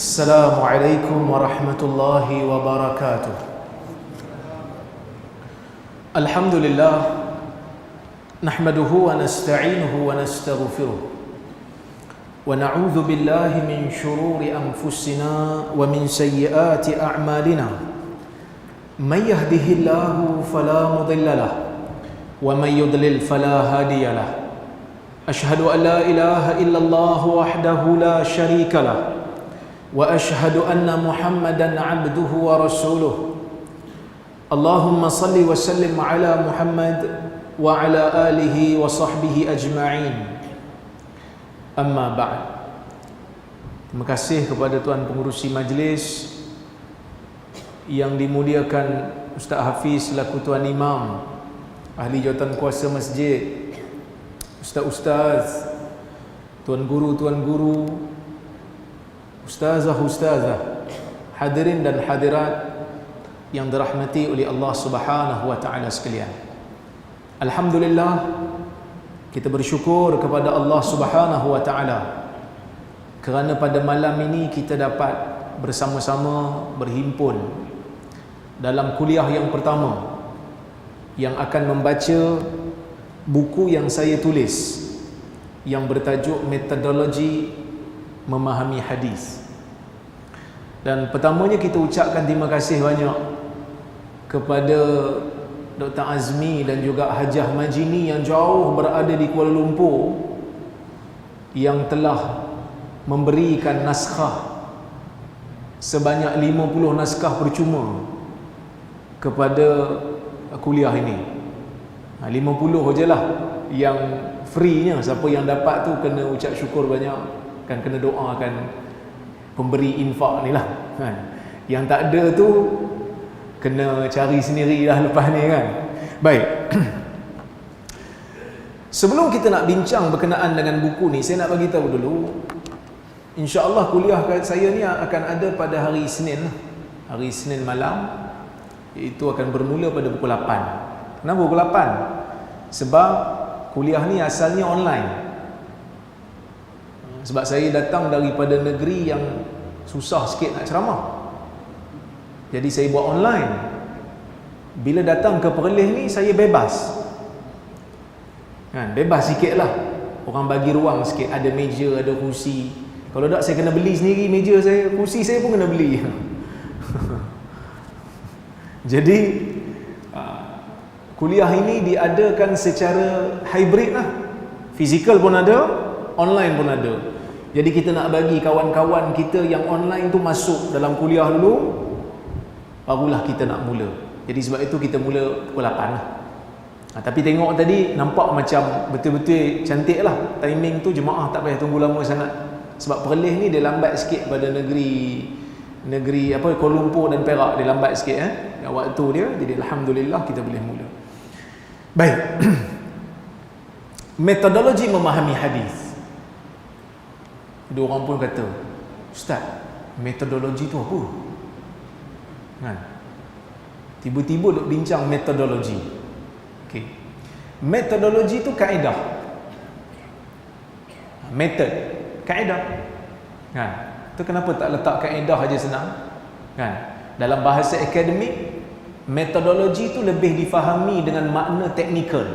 Assalamualaikum warahmatullahi wabarakatuh. Alhamdulillah, nahmaduhu wa nasta'inuhu wa nastaghfiruh, wa na'udzu billahi min shururi anfusina wa min sayyiati a'malina. Man yahdihillahu fala mudilla lahu wa man yudlil fala hadiya lahu. Ashhadu an la ilaha illallah wahdahu la syarika lahu wa ashhadu anna Muhammadan abduhu wa rasuluh. Allahumma salli wa sallim ala Muhammad wa ala alihi wa sahbihi ajma'in. Amma ba'd. Terima kasih kepada tuan pengurusi majlis yang dimuliakan Ustaz Hafiz selaku tuan imam, ahli jawatan kuasa masjid, ustaz-ustaz, tuan guru, ustazah, hadirin dan hadirat yang dirahmati oleh Allah Subhanahu wa taala sekalian. Alhamdulillah, kita bersyukur kepada Allah Subhanahu wa taala kerana pada malam ini kita dapat bersama-sama berhimpun dalam kuliah yang pertama yang akan membaca buku yang saya tulis yang bertajuk Metodologi Memahami Hadis. Dan pertamanya kita ucapkan terima kasih banyak kepada Dr. Azmi dan juga Hajah Majini yang jauh berada di Kuala Lumpur yang telah memberikan naskah sebanyak 50 naskah percuma kepada kuliah ini. 50 je lah yang free-nya. Siapa yang dapat tu kena ucap syukur banyak, kan, kena doakan pemberi infak ni lah, kan. Yang tak ada tu kena cari sendiri lah lepas ni, kan. Baik. Sebelum kita nak bincang berkenaan dengan buku ni, saya nak bagi tahu dulu, insya-Allah kuliah saya ni akan ada pada hari Isnin malam, iaitu akan bermula pada pukul 8. Kenapa pukul 8? Sebab kuliah ni asalnya online. Sebab saya datang daripada negeri yang susah sikit nak ceramah, jadi saya buat online. Bila datang ke Perlis ni, saya bebas, kan, bebas sikit lah. Orang bagi ruang sikit, ada meja, ada kursi. Kalau tak, saya kena beli sendiri meja saya, kursi saya pun kena beli. Jadi kuliah ini diadakan secara hybrid lah. Fizikal pun ada, online pun ada. Jadi kita nak bagi kawan-kawan kita yang online tu masuk dalam kuliah dulu, barulah kita nak mula. Jadi sebab itu kita mula pukul 8 lah. Tapi tengok tadi nampak macam betul-betul cantik lah. Timing tu jemaah tak payah tunggu lama sangat. Sebab Perlis ni dia lambat sikit pada negeri apa, Kuala Lumpur dan Perak, dia lambat sikit waktu dia. Jadi alhamdulillah kita boleh mula. Baik. Metodologi memahami hadis. Ada orang pun kata, Ustaz, metodologi tu apa? Kan? Tiba-tiba duk bincang metodologi. Okey. Metodologi tu kaedah. Method, kaedah. Kan? Tu kenapa tak letak kaedah aja senang? Kan? Dalam bahasa akademik, metodologi tu lebih difahami dengan makna teknikal.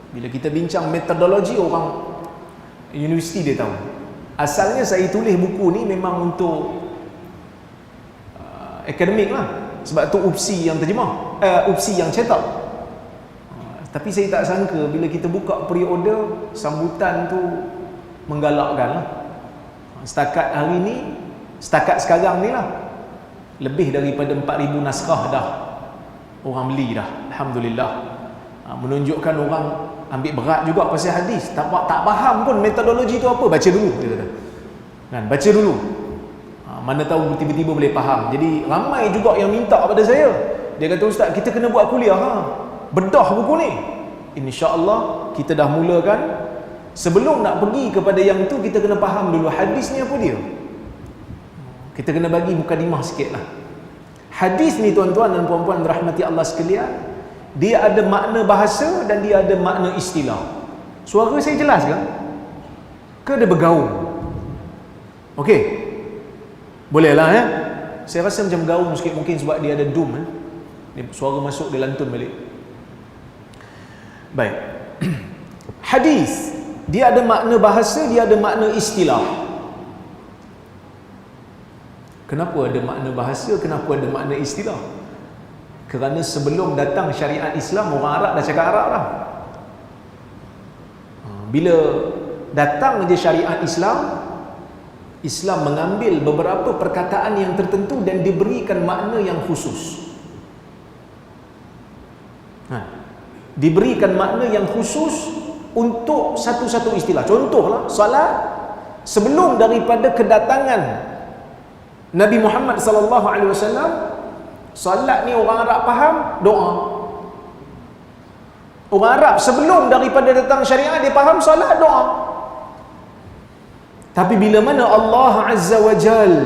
Bila kita bincang metodologi, orang universiti dia tahu. Asalnya saya tulis buku ni memang untuk akademik lah. Sebab tu UPSI yang terjemah, UPSI yang cetak. Tapi saya tak sangka bila kita buka pre-order, sambutan tu menggalakkan lah. Setakat hari ni, setakat sekarang ni lah, lebih daripada 4,000 naskah dah orang beli dah. Alhamdulillah. Menunjukkan orang ambil berat juga pasal hadis. Tak faham pun metodologi tu apa, baca dulu, dia kata. Kan, baca dulu. Mana tahu tiba-tiba boleh faham. Jadi ramai juga yang minta pada saya. Dia kata, Ustaz, kita kena buat kuliah, bedah buku ni. InsyaAllah kita dah mulakan. Sebelum nak pergi kepada yang tu, kita kena faham dulu hadis ni apa dia. Kita kena bagi mukadimah sikit lah. Hadis ni tuan-tuan dan puan-puan rahmati Allah sekalian, dia ada makna bahasa dan dia ada makna istilah. Suara saya jelas ke? Ke dia bergaul? Okey. Bolehlah ya. Saya rasa macam gaung sikit mungkin sebab dia ada dum Dia suara masuk dia lantun balik. Baik. Hadis, dia ada makna bahasa, dia ada makna istilah. Kenapa ada makna bahasa, kenapa ada makna istilah? Kerana sebelum datang syariat Islam, orang Arab dah cakap Arab lah. Bila datang je syariat Islam, Islam mengambil beberapa perkataan yang tertentu dan diberikan makna yang khusus. Diberikan makna yang khusus untuk satu-satu istilah. Contohlah, salat sebelum daripada kedatangan Nabi Muhammad sallallahu alaihi wasallam, salat ni orang Arab faham doa. Orang Arab sebelum daripada datang syariat dia faham salat doa. Tapi bila mana Allah Azza wa Jal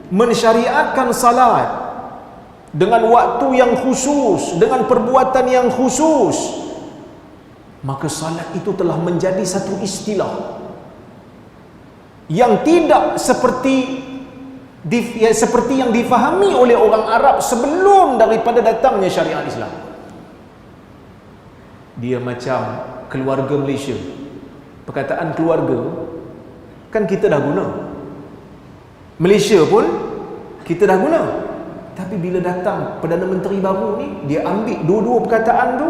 mensyariatkan salat dengan waktu yang khusus, dengan perbuatan yang khusus, maka salat itu telah menjadi satu istilah yang tidak seperti yang difahami oleh orang Arab sebelum daripada datangnya syariat Islam. Dia macam keluarga Malaysia. Perkataan keluarga kan kita dah guna, Malaysia pun kita dah guna. Tapi bila datang Perdana Menteri baru ni, dia ambil dua-dua perkataan tu,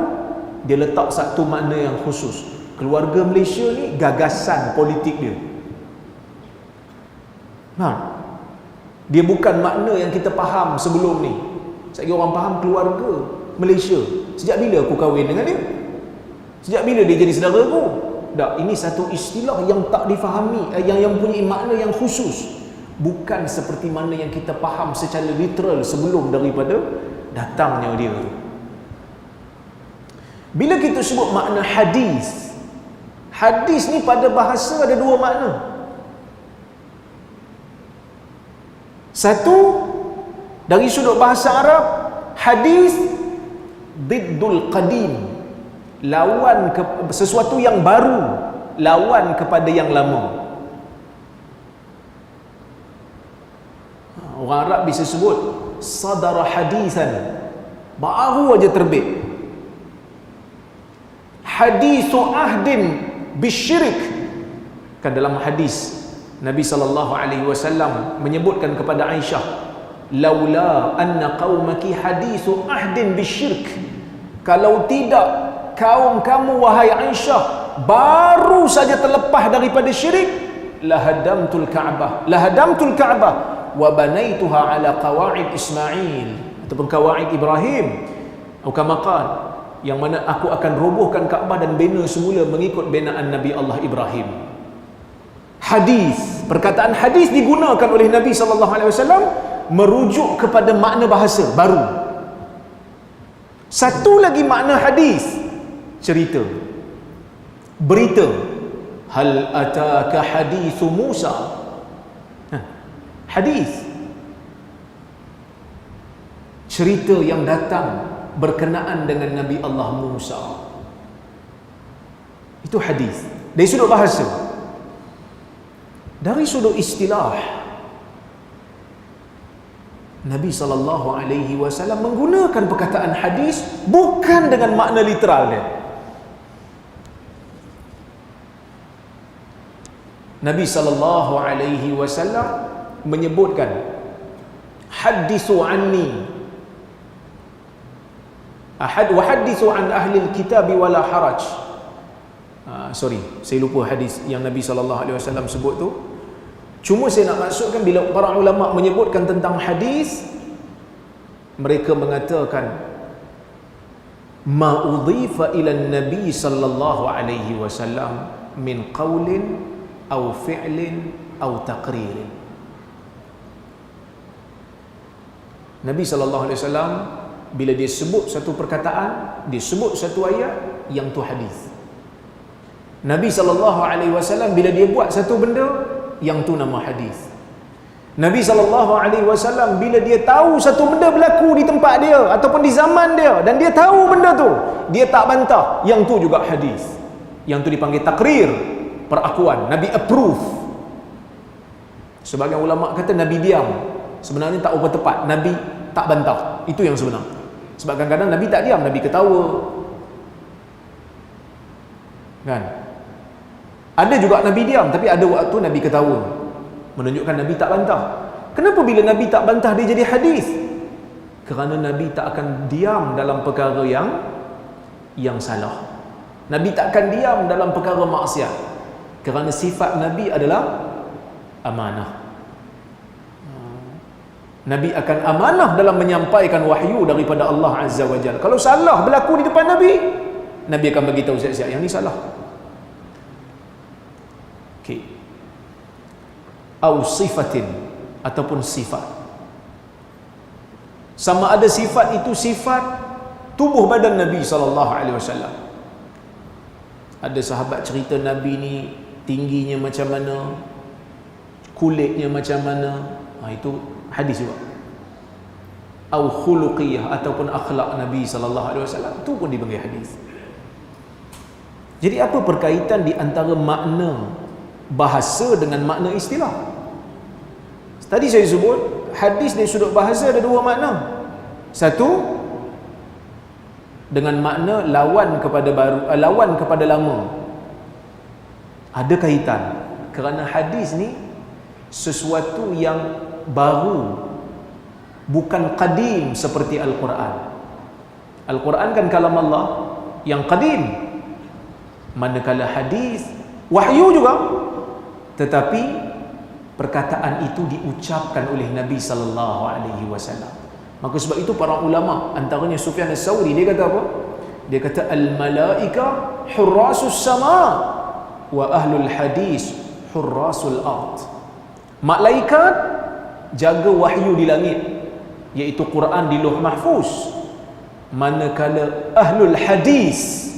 dia letak satu makna yang khusus. Keluarga Malaysia ni gagasan politik dia. Dia bukan makna yang kita faham sebelum ni. Sekali orang faham keluarga Malaysia, sejak bila aku kahwin dengan dia? Sejak bila dia jadi saudara aku? Tak, ini satu istilah yang tak difahami, yang punya makna yang khusus. Bukan seperti mana yang kita faham secara literal sebelum daripada datangnya dia. Bila kita sebut makna hadis, hadis ni pada bahasa ada dua makna. Satu, dari sudut bahasa Arab, hadis diddul qadim, lawan sesuatu yang baru, lawan kepada yang lama. Orang Arab bisa sebut sadara hadisan, baru aja terbit. Hadisu ahdin bisyirik, kan dalam hadis Nabi SAW menyebutkan kepada Aisyah, laula anna qaumaki hadisu ahdin bisyirk, kalau tidak kaum kamu wahai Aisyah baru saja terlepas daripada syirik, lahadamtul Ka'bah wa banaituha ala qawaid Ismail, ataupun qawaid Ibrahim, atau kama yang mana aku akan robohkan Kaabah dan bina semula mengikut binaan Nabi Allah Ibrahim. Hadis, perkataan hadis digunakan oleh Nabi SAW merujuk kepada makna bahasa baru. Satu lagi makna hadis, cerita, berita. Hal ataka hadithu Musa. Hadis, cerita yang datang berkenaan dengan Nabi Allah Musa. Itu hadis dari sudut bahasa. Dari sudut istilah, Nabi SAW menggunakan perkataan hadis bukan dengan makna literal dia. Nabi SAW menyebutkan hadithu anni wa hadithu an ahli alkitab wala haraj. Saya lupa hadis yang Nabi SAW sebut tu. Cuma saya nak maksudkan bila para ulama menyebutkan tentang hadis, mereka mengatakan ma udhifa ila nabi sallallahu alaihi wasallam min qaulin aw fi'lin aw taqririn. Nabi sallallahu alaihi wasallam bila dia sebut satu perkataan, dia sebut satu ayat, yang tu hadis. Nabi sallallahu alaihi wasallam bila dia buat satu benda, yang tu nama hadis. Nabi SAW bila dia tahu satu benda berlaku di tempat dia ataupun di zaman dia dan dia tahu benda tu, dia tak bantah, yang tu juga hadis. Yang tu dipanggil takrir, perakuan. Nabi approve. Sebagian ulama kata Nabi diam. Sebenarnya tak berapa tepat. Nabi tak bantah. Itu yang sebenar. Sebab kadang-kadang Nabi tak diam, Nabi ketawa. Kan? Ada juga Nabi diam, tapi ada waktu Nabi ketawa. Menunjukkan Nabi tak bantah. Kenapa bila Nabi tak bantah dia jadi hadis? Kerana Nabi tak akan diam dalam perkara yang salah. Nabi tak akan diam dalam perkara maksiat. Kerana sifat Nabi adalah amanah. Nabi akan amanah dalam menyampaikan wahyu daripada Allah Azza wa Jalla. Kalau salah berlaku di depan Nabi, Nabi akan bagi tahu siap-siap yang ni salah. Okey. Au sifatin, ataupun sifat. Sama ada sifat itu sifat tubuh badan Nabi sallallahu alaihi wasallam. Ada sahabat cerita Nabi ni tingginya macam mana, kulitnya macam mana. Itu hadis juga. Au khuluqiyah, ataupun akhlak Nabi sallallahu alaihi wasallam, itu pun dipanggil hadis. Jadi apa perkaitan di antara makna bahasa dengan makna istilah? Tadi saya sebut hadis dari sudut bahasa ada dua makna. Satu, dengan makna lawan kepada baru, lawan kepada lama. Ada kaitan. Kerana hadis ni sesuatu yang baru, bukan qadim seperti Al-Quran. Al-Quran kan kalam Allah yang qadim, manakala hadis wahyu juga, tetapi perkataan itu diucapkan oleh Nabi sallallahu alaihi wasallam. Maka sebab itu para ulama, antaranya Sufyan Ats-Tsauri, dia kata apa? Dia kata al-malaika hurrasus sama wa ahlul hadis hurrasul ard. Malaikat jaga wahyu di langit, iaitu Quran di Lauh Mahfuz, manakala ahlul hadis,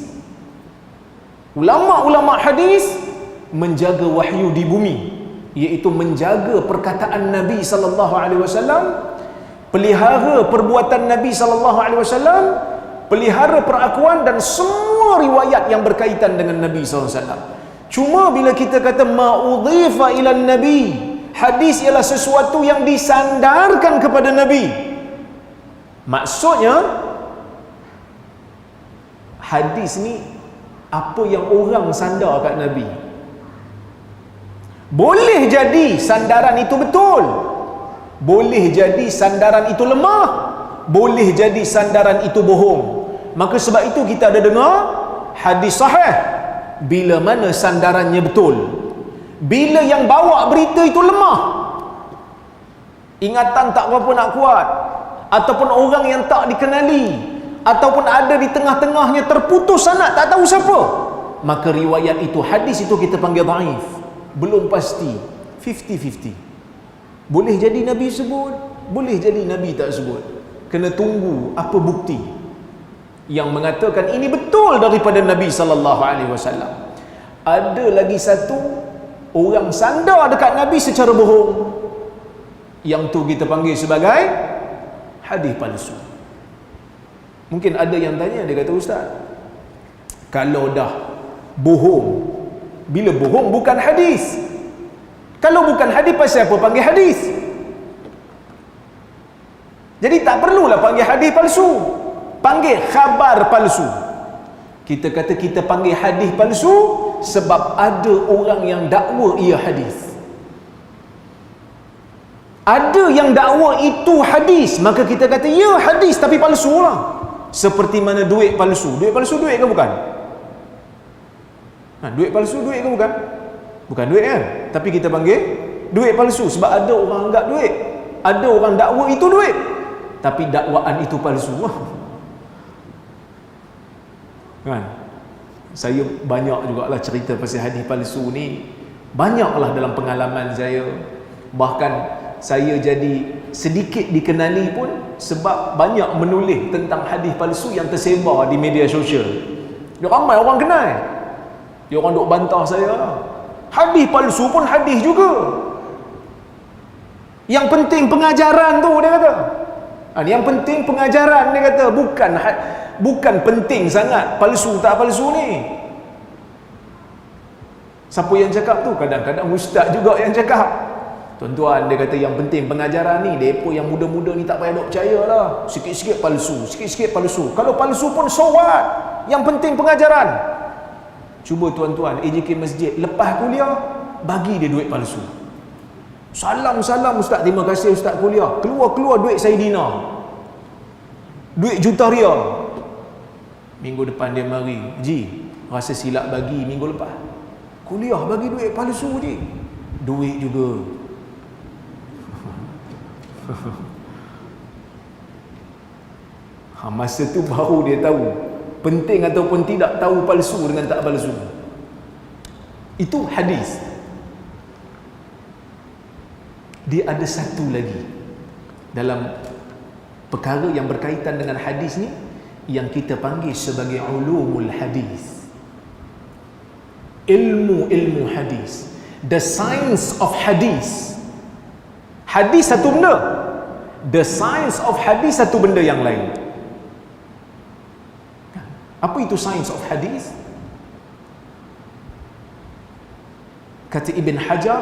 ulama-ulama hadis, menjaga wahyu di bumi, iaitu menjaga perkataan Nabi sallallahu alaihi wasallam, pelihara perbuatan Nabi sallallahu alaihi wasallam, pelihara perakuan dan semua riwayat yang berkaitan dengan Nabi sallallahu alaihi wasallam. Cuma bila kita kata ma'udhifa ila Nabi, hadis ialah sesuatu yang disandarkan kepada Nabi. Maksudnya hadis ni apa yang orang sandar kat Nabi. Boleh jadi sandaran itu betul, boleh jadi sandaran itu lemah, boleh jadi sandaran itu bohong. Maka sebab itu kita ada dengar hadis sahih bila mana sandarannya betul. Bila yang bawa berita itu lemah, ingatan tak berapa nak kuat, ataupun orang yang tak dikenali, ataupun ada di tengah-tengahnya terputus sanad, tak tahu siapa, maka riwayat itu, hadis itu kita panggil dhaif. Belum pasti, 50-50. Boleh jadi Nabi sebut, boleh jadi Nabi tak sebut. Kena tunggu apa bukti yang mengatakan ini betul daripada Nabi sallallahu alaihi wasallam. Ada lagi satu, orang sandar dekat Nabi secara bohong, yang tu kita panggil sebagai hadis palsu. Mungkin ada yang tanya, dia kata, ustaz, kalau dah bohong, bila bohong bukan hadis, kalau bukan hadis pasal apa panggil hadis? Jadi tak perlulah panggil hadis palsu, panggil khabar palsu. Kita kata kita panggil hadis palsu sebab ada orang yang dakwa ia hadis. Ada yang dakwa itu hadis, maka kita kata ya hadis tapi palsu lah. Seperti mana duit palsu. Duit palsu duit ke bukan? Duit palsu duit ke bukan? Bukan duit kan? Tapi kita panggil duit palsu sebab ada orang anggap duit, ada orang dakwa itu duit, tapi dakwaan itu palsu. Kan? Saya banyak jugalah cerita pasal hadis palsu ni, banyaklah dalam pengalaman saya. Bahkan saya jadi sedikit dikenali pun sebab banyak menulis tentang hadis palsu yang tersebar di media sosial. Dia ramai orang kenal. Dia orang duk bantah saya, hadis palsu pun hadis juga. Yang penting pengajaran tu, dia kata. Yang penting pengajaran, dia kata. Bukan penting sangat palsu tak palsu ni. Siapa yang cakap tu? Kadang-kadang ustaz juga yang cakap. Tuan-tuan, dia kata yang penting pengajaran ni, depa yang muda-muda ni tak payah dok percayalah. Sikit-sikit palsu, sikit-sikit palsu. Kalau palsu pun so what? Yang penting pengajaran. Cuba tuan-tuan, AJK Masjid lepas kuliah bagi dia duit palsu. Salam ustaz, terima kasih ustaz kuliah. Keluar duit Saidina. Duit juta rial. Minggu depan dia mari, ji, rasa silap bagi minggu lepas. Kuliah bagi duit palsu je. Duit juga. Masa tu baru dia tahu penting ataupun tidak tahu palsu dengan tak palsu. Itu hadis. Dia ada satu lagi dalam perkara yang berkaitan dengan hadis ni yang kita panggil sebagai ulumul hadis. Ilmu hadis, the science of hadis. Hadis satu benda, the science of hadis satu benda yang lain. Apa itu science of hadis? Kata Ibn Hajar,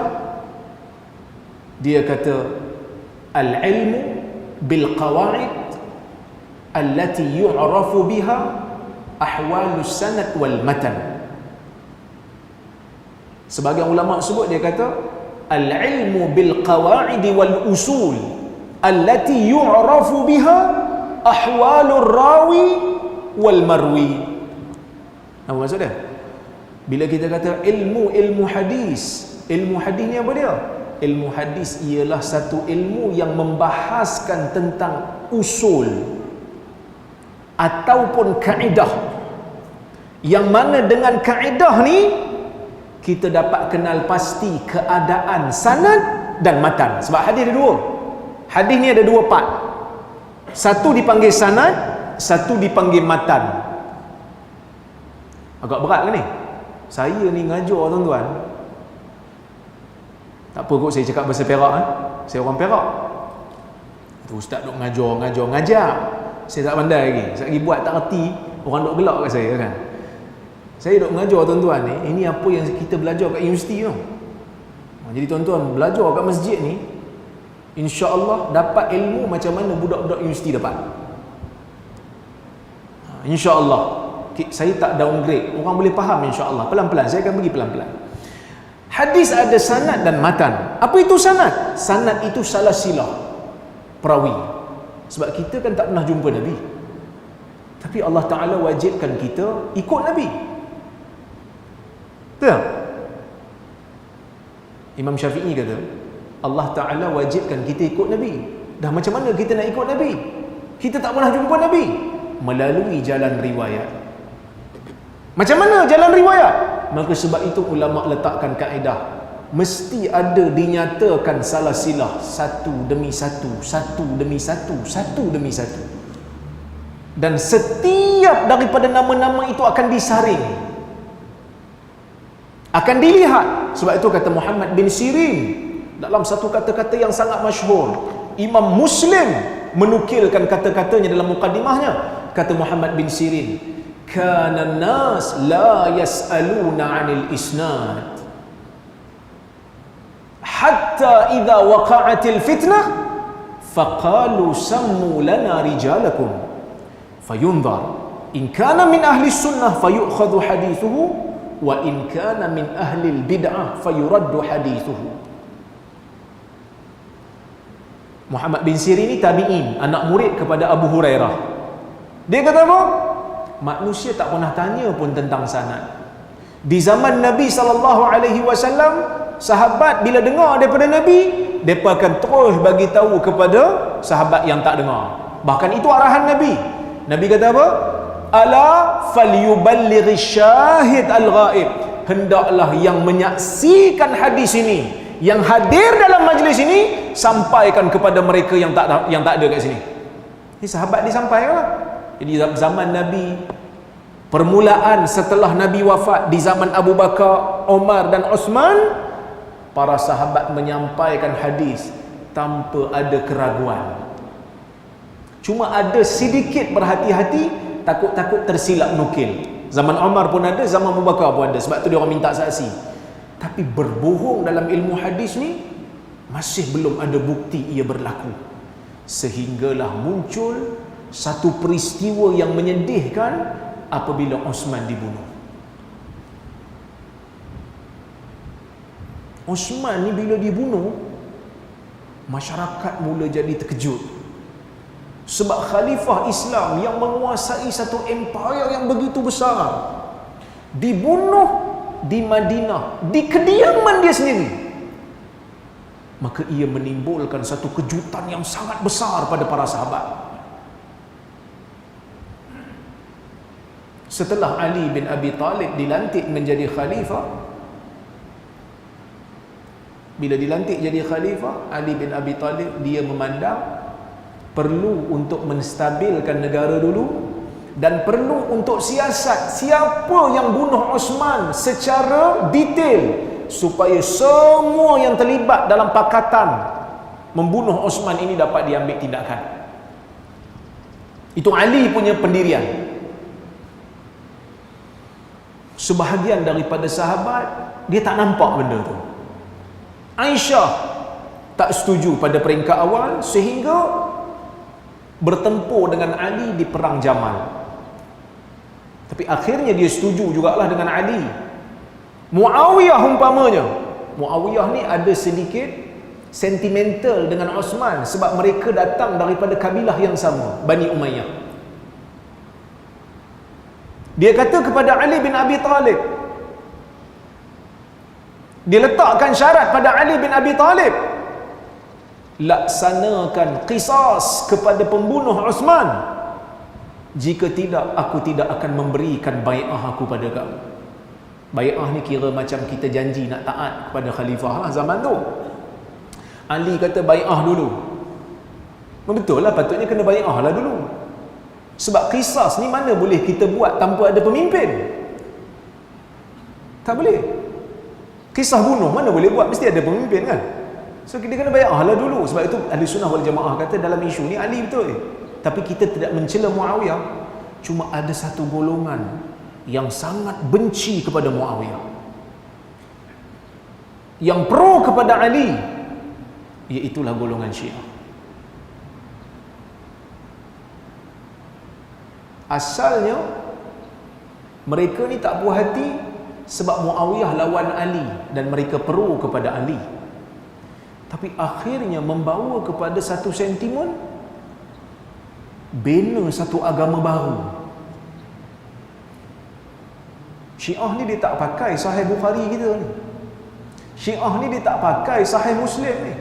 dia kata al-ilmu bil qawaid allati yu'rafu biha ahwalus sanad wal matan. Sebagian ulama sebut, dia kata al-ilmu bil qawaid wal usul allati yu'rafu biha ahwalur rawi wal marwi. Apa maksud dia? Bila kita kata ilmu hadis, ilmu hadis ni apa dia? Ilmu hadis ialah satu ilmu yang membahaskan tentang usul ataupun kaedah, yang mana dengan kaedah ni kita dapat kenal pasti keadaan sanad dan matan. Sebab hadis ada dua. Hadis ni ada dua part. Satu dipanggil sanad, satu dipanggil matan. Agak berat ke ni? Saya ni ngajar tuan-tuan. Tak apa kot saya cakap bahasa Perak kan? Saya orang Perak. Tu ustaz duk ngajar. Saya tak pandai lagi. Saya lagi buat tak reti, orang duk gelak kat saya kan. Saya duk mengajar tuan-tuan ni, ini apa yang kita belajar kat universiti tu. Jadi tuan-tuan belajar kat masjid ni, insya-Allah dapat ilmu macam mana budak-budak universiti dapat. Insya-Allah. Saya tak downgrade, orang boleh faham insya-Allah. Pelan-pelan, saya akan pergi pelan-pelan. Hadis ada sanad dan matan. Apa itu sanad? Sanad itu salah silah perawi. Sebab kita kan tak pernah jumpa Nabi. Tapi Allah Ta'ala wajibkan kita ikut Nabi. Betul? Imam Syafi'i kata, Allah Ta'ala wajibkan kita ikut Nabi. Dah macam mana kita nak ikut Nabi? Kita tak pernah jumpa Nabi. Melalui jalan riwayat. Macam mana jalan riwayat? Maka sebab itu ulama letakkan kaedah, mesti ada dinyatakan salah silah satu demi satu, satu demi satu, satu demi satu. Dan setiap daripada nama-nama itu akan disaring, akan dilihat. Sebab itu kata Muhammad bin Sirin dalam satu kata-kata yang sangat masyhur, Imam Muslim menukilkan kata-katanya dalam mukaddimahnya. Kata Muhammad bin Sirin, kana nas la yas'aluna 'anil isnad hatta idza waqa'atil fitnah faqalu sammu lana rijalakum fayunzar in kana min ahli sunnah fayu'khadhu hadithuhu wa in kana min ahli bid'ah fayuraddu hadithuhu. Muhammad bin Sirin ni tabi'in, anak murid kepada Abu Hurairah. Dia kata apa? Manusia tak pernah tanya pun tentang sanad. Di zaman Nabi SAW, sahabat bila dengar daripada Nabi, mereka akan terus bagi tahu kepada sahabat yang tak dengar. Bahkan itu arahan Nabi. Nabi kata apa? Ala falyuballighi syahid al-ghaib. Hendaklah yang menyaksikan hadis ini, yang hadir dalam majlis ini, sampaikan kepada mereka yang tak ada kat sini. Ini sahabat disampaikan lah. Jadi zaman Nabi, permulaan setelah Nabi wafat, di zaman Abu Bakar, Umar dan Osman, para sahabat menyampaikan hadis tanpa ada keraguan. Cuma ada sedikit berhati-hati, takut-takut tersilap nukil. Zaman Umar pun ada, zaman Abu Bakar pun ada. Sebab tu dia orang minta saksi. Tapi berbohong dalam ilmu hadis ni masih belum ada bukti ia berlaku. Sehinggalah muncul satu peristiwa yang menyedihkan apabila Osman dibunuh. Osman ni bila dibunuh, masyarakat mula jadi terkejut. Sebab khalifah Islam yang menguasai satu empire yang begitu besar dibunuh di Madinah, di kediaman dia sendiri. Maka ia menimbulkan satu kejutan yang sangat besar pada para sahabat. Setelah Ali bin Abi Talib dilantik menjadi khalifah, bila dilantik jadi khalifah, Ali bin Abi Talib dia memandang perlu untuk menstabilkan negara dulu, dan perlu untuk siasat siapa yang bunuh Osman secara detail, supaya semua yang terlibat dalam pakatan membunuh Osman ini dapat diambil tindakan. Itu Ali punya pendirian. Sebahagian daripada sahabat dia tak nampak benda tu. Aisyah tak setuju pada peringkat awal, sehingga bertempur dengan Ali di perang Jamal. Tapi akhirnya dia setuju jugalah dengan Ali. Muawiyah umpamanya, Muawiyah ni ada sedikit sentimental dengan Osman sebab mereka datang daripada kabilah yang sama, Bani Umayyah. Dia kata kepada Ali bin Abi Talib, dia letakkan syarat pada Ali bin Abi Talib, laksanakan qisas kepada pembunuh Osman. Jika tidak, aku tidak akan memberikan bai'ah aku pada kamu. Bai'ah ni kira macam kita janji nak taat kepada khalifah lah zaman tu. Ali kata bai'ah dulu. Betul lah, patutnya kena bai'ah lah dulu. Sebab qisas ni mana boleh kita buat tanpa ada pemimpin? Tak boleh. Kisah bunuh mana boleh buat, mesti ada pemimpin kan. So kita kena bai'ah lah dulu. Sebab itu Ahli Sunnah wal Jamaah kata dalam isu ni Ali betul. Tapi kita tidak mencela Muawiyah. Cuma ada satu golongan yang sangat benci kepada Muawiyah, yang pro kepada Ali, iaitulah golongan Syiah. Asalnya mereka ni tak puas hati sebab Muawiyah lawan Ali dan mereka pro kepada Ali. Tapi akhirnya membawa kepada satu sentimen bina satu agama baru. Syiah ni dia tak pakai Sahih Bukhari kita ni. Syiah ni dia tak pakai Sahih Muslim ni.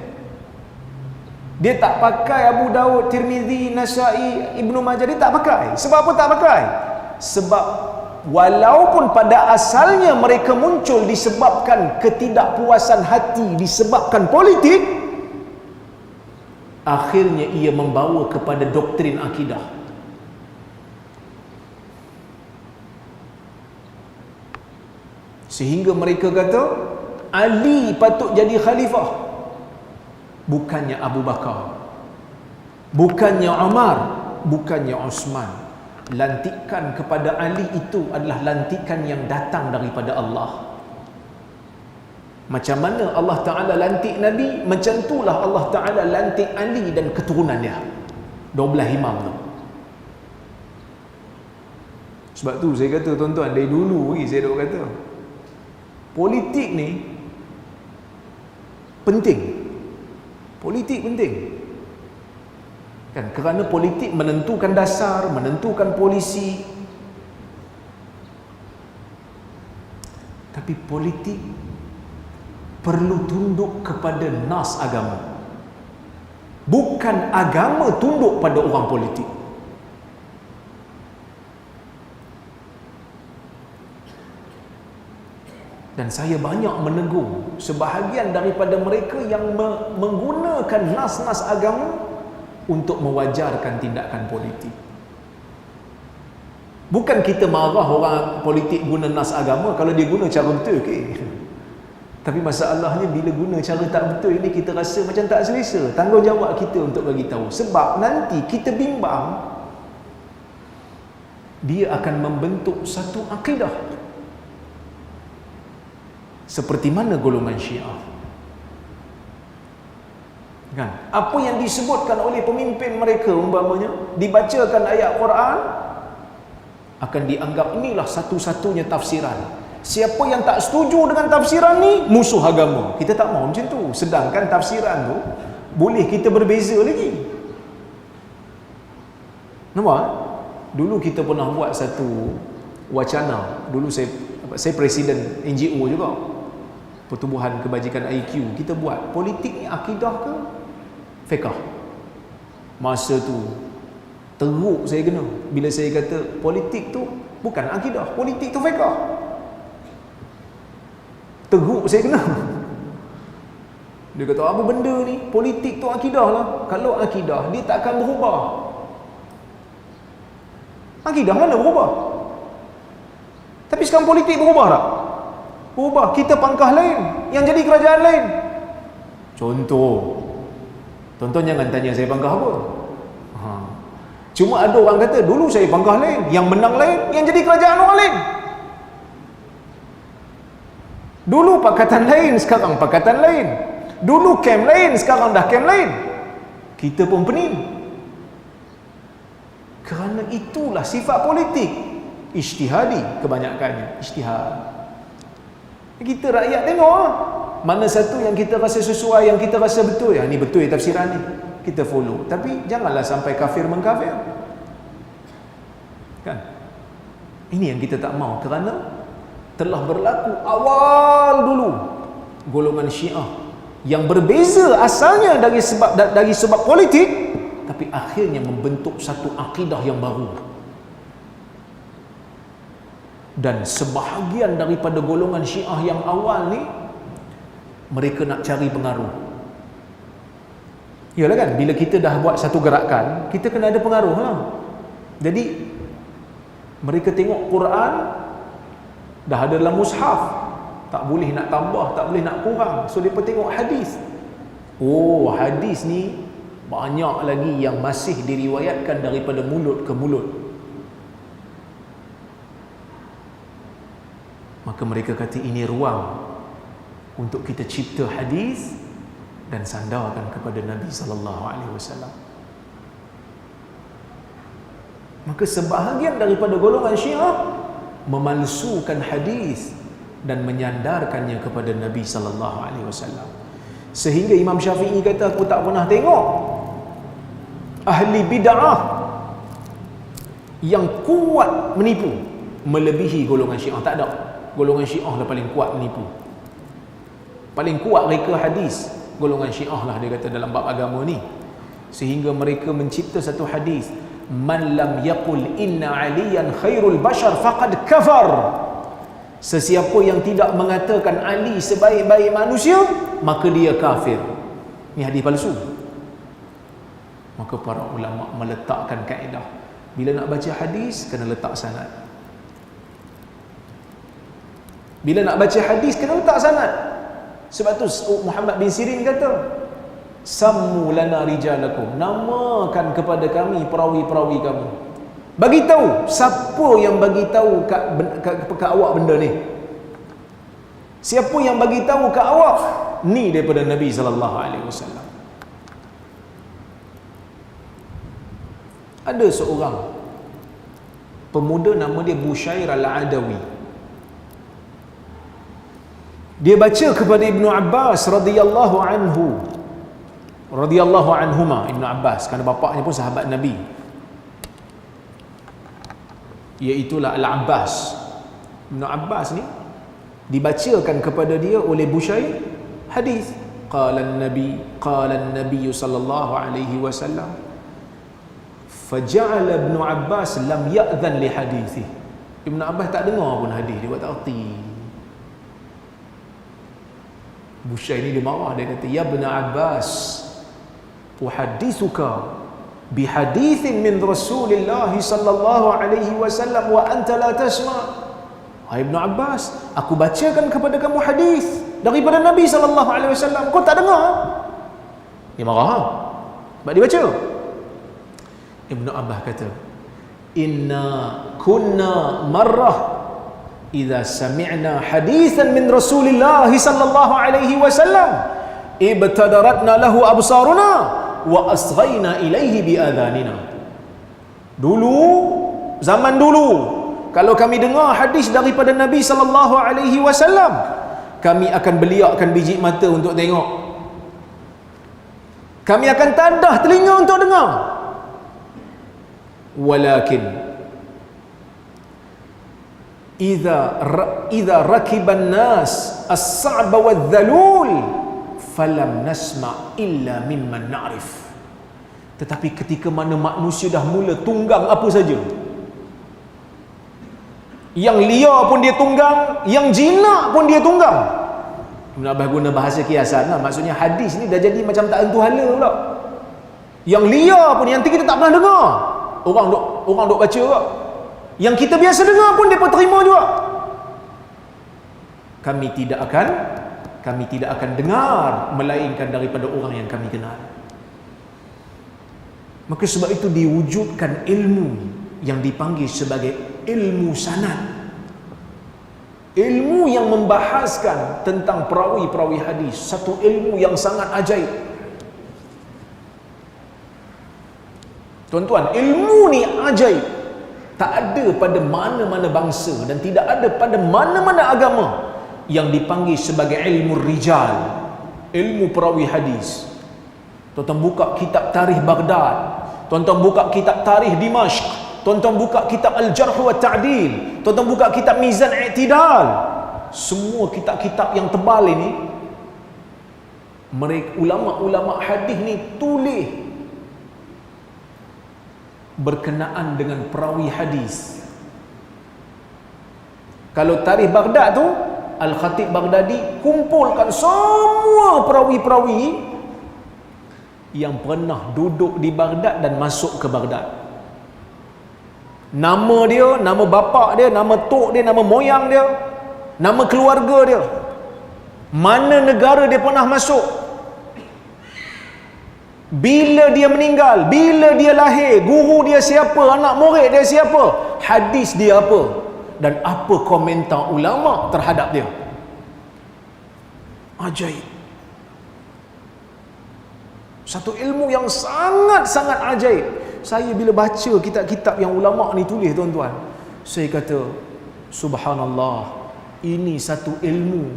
Dia tak pakai Abu Daud, Tirmizi, Nasai, Ibnu Majah. Dia tak pakai. Sebab apa tak pakai? Sebab walaupun pada asalnya mereka muncul disebabkan ketidakpuasan hati, disebabkan politik, akhirnya ia membawa kepada doktrin akidah. Sehingga mereka kata Ali patut jadi khalifah, bukannya Abu Bakar, bukannya Umar, bukannya Osman. Lantikan kepada Ali itu adalah lantikan yang datang daripada Allah. Macam mana Allah Ta'ala lantik Nabi, macam itulah Allah Ta'ala lantik Ali dan keturunan dia, 12 imam tu. Sebab tu saya kata tuan-tuan, dari dulu lagi saya dah kata politik ni penting. Politik penting kan, kerana politik menentukan dasar, menentukan polisi. Tapi politik perlu tunduk kepada nas agama, bukan agama tunduk pada orang politik. Dan saya banyak menegur sebahagian daripada mereka yang menggunakan nas-nas agama untuk mewajarkan tindakan politik. Bukan kita marah orang politik guna nas agama kalau dia guna cara betul, okey. Tapi masalahnya bila guna cara tak betul ini, kita rasa macam tak selesa. Tanggungjawab kita untuk bagi tahu. Sebab nanti kita bimbang, dia akan membentuk satu akidah seperti mana golongan Syiah. Kan? Apa yang disebutkan oleh pemimpin mereka umpamanya dibacakan ayat Quran, akan dianggap inilah satu-satunya tafsiran. Siapa yang tak setuju dengan tafsiran ni, musuh agama. Kita tak mahu macam tu. Sedangkan tafsiran tu boleh kita berbeza lagi. Nampak? Dulu kita pernah buat satu wacana. Dulu saya presiden NGO juga, Pertubuhan Kebajikan IQ. Kita buat politik ni akidah ke fiqh. Masa tu teruk saya kena bila saya kata politik tu bukan akidah, politik tu fiqh. Teruk saya kena. Dia kata apa benda ni, politik tu akidah lah. Kalau akidah dia tak akan berubah. Akidah mana berubah? Tapi sekarang politik berubah tak? Berubah. Kita pangkah lain, yang jadi kerajaan lain. Contoh jangan tanya saya pangkah apa. Cuma ada orang kata dulu saya pangkah lain, yang menang lain, yang jadi kerajaan orang lain. Dulu pakatan lain, sekarang pakatan lain. Dulu kem lain, sekarang dah kem lain. Kita pun pening. Kerana itulah sifat politik. Ijtihadi kebanyakannya. Ijtihad. Kita rakyat tengok lah. Mana satu yang kita rasa sesuai, yang kita rasa betul. Ya, ni betul tafsiran ni. Kita follow. Tapi janganlah sampai kafir mengkafir. Kan? Ini yang kita tak mahu. Kerana telah berlaku awal dulu golongan Syiah yang berbeza asalnya dari sebab politik, tapi akhirnya membentuk satu akidah yang baru. Dan sebahagian daripada golongan Syiah yang awal ni, mereka nak cari pengaruh. Yalah kan, bila kita dah buat satu gerakan, kita kena ada pengaruh lah. Jadi mereka tengok Quran dah ada dalam mushaf, tak boleh nak tambah, tak boleh nak kurang. So mereka tengok hadis. Oh, hadis ni banyak lagi yang masih diriwayatkan daripada mulut ke mulut. Maka mereka kata ini ruang untuk kita cipta hadis dan sandarkan kepada Nabi sallallahu alaihi wasallam. Maka sebahagian daripada golongan Syiah memalsukan hadis dan menyandarkannya kepada Nabi sallallahu alaihi wasallam. Sehingga Imam Syafi'i kata, aku tak pernah tengok ahli bid'ah yang kuat menipu melebihi golongan Syiah. Tak ada. Golongan Syiah lah paling kuat menipu. Paling kuat reka hadis golongan Syiah lah, dia kata dalam bab agama ni. Sehingga mereka mencipta satu hadis, man lam yaqul inna aliyan khairul bashar faqad kafar. Sesiapa yang tidak mengatakan Ali sebaik-baik manusia, maka dia kafir. Ini hadis palsu. Maka para ulama meletakkan kaedah, bila nak baca hadis kena letak sanad. Bila nak baca hadis kena letak sanad. Sebab tu Muhammad bin Sirin kata, sammu lana rijalakum, namakan kepada kami perawi-perawi kamu. Bagi tahu siapa yang bagi tahu kat awak benda ni. Siapa yang bagi tahu kat awak ni daripada Nabi sallallahu alaihi wasallam. Ada seorang pemuda nama dia Bushair al-Adawi. Dia baca kepada Ibnu Abbas radhiyallahu anhu, radhiyallahu anhuma, Ibnu Abbas, kerana bapaknya pun sahabat Nabi, iaitulah Al-Abbas. Ibnu Abbas ni dibacakan kepada dia oleh Bushair hadis. Qala an-nabi sallallahu alaihi wasallam, faja'ala Ibnu Abbas lam ya'dhan li hadithi. Ibnu Abbas tak dengar pun hadis, dia buat tak erti. Bushair ni dia marah, dia kata, ya Ibnu Abbas, uhaddithuka bihadithin min Rasulillah sallallahu alaihi wasallam wa anta la tasma'. Hai Ibnu Abbas, aku bacakan kepada kamu hadis daripada Nabi sallallahu alaihi wasallam, kau tak dengar? Dia marah. Sebab dia baca. Ibnu Abbas kata, inna kunna marrah idza sami'na hadithan min Rasulillah sallallahu alaihi wasallam ibtadaratna lahu absaruna wa asghayna ilaihi biadhanina. Dulu, zaman dulu, kalau kami dengar hadis daripada Nabi sallallahu alaihi wasallam, kami akan beliakkan biji mata untuk tengok. Kami akan tadah telinga untuk dengar. Walakin idza rakiban nas as-sa'ba wadh-dhalul falam nasma' illa mimman na'rif. Tetapi ketika mana manusia dah mula tunggang apa saja, yang liar pun dia tunggang, yang jinak pun dia tunggang. Ibn Abbas guna bahasa kiasan lah. Maksudnya hadis ni dah jadi macam tak tentu hala pula. Yang liar pun, yang kita tak pernah dengar, orang duk baca pula. Yang kita biasa dengar pun mereka terima juga. Kami tidak akan dengar melainkan daripada orang yang kami kenal. Maka sebab itu diwujudkan ilmu yang dipanggil sebagai ilmu sanad. Ilmu yang membahaskan tentang perawi-perawi hadis. Satu ilmu yang sangat ajaib. Tuan-tuan, ilmu ni ajaib. Tak ada pada mana-mana bangsa dan tidak ada pada mana-mana agama yang dipanggil sebagai ilmu rijal, ilmu perawi hadis. Tuan-tuan buka kitab tarikh Baghdad, tuan-tuan buka kitab tarikh Dimashq, tuan-tuan buka kitab Al-Jarh wa Ta'dil, tuan-tuan buka kitab Mizan I'tidal. Semua kitab-kitab yang tebal ini, mereka ulama-ulama hadis ni tulis berkenaan dengan perawi hadis. Kalau tarikh Baghdad tu, Al-Khatib Baghdadi kumpulkan semua perawi-perawi yang pernah duduk di Baghdad dan masuk ke Baghdad. Nama dia, nama bapa dia, nama tok dia, nama moyang dia, nama keluarga dia, mana negara dia pernah masuk, bila dia meninggal, bila dia lahir, guru dia siapa, anak murid dia siapa, hadis dia apa, dan apa komentar ulama terhadap dia. Ajaib. Satu ilmu yang sangat-sangat ajaib. Saya bila baca kitab-kitab yang ulama ni tulis, tuan-tuan, saya kata subhanallah, ini satu ilmu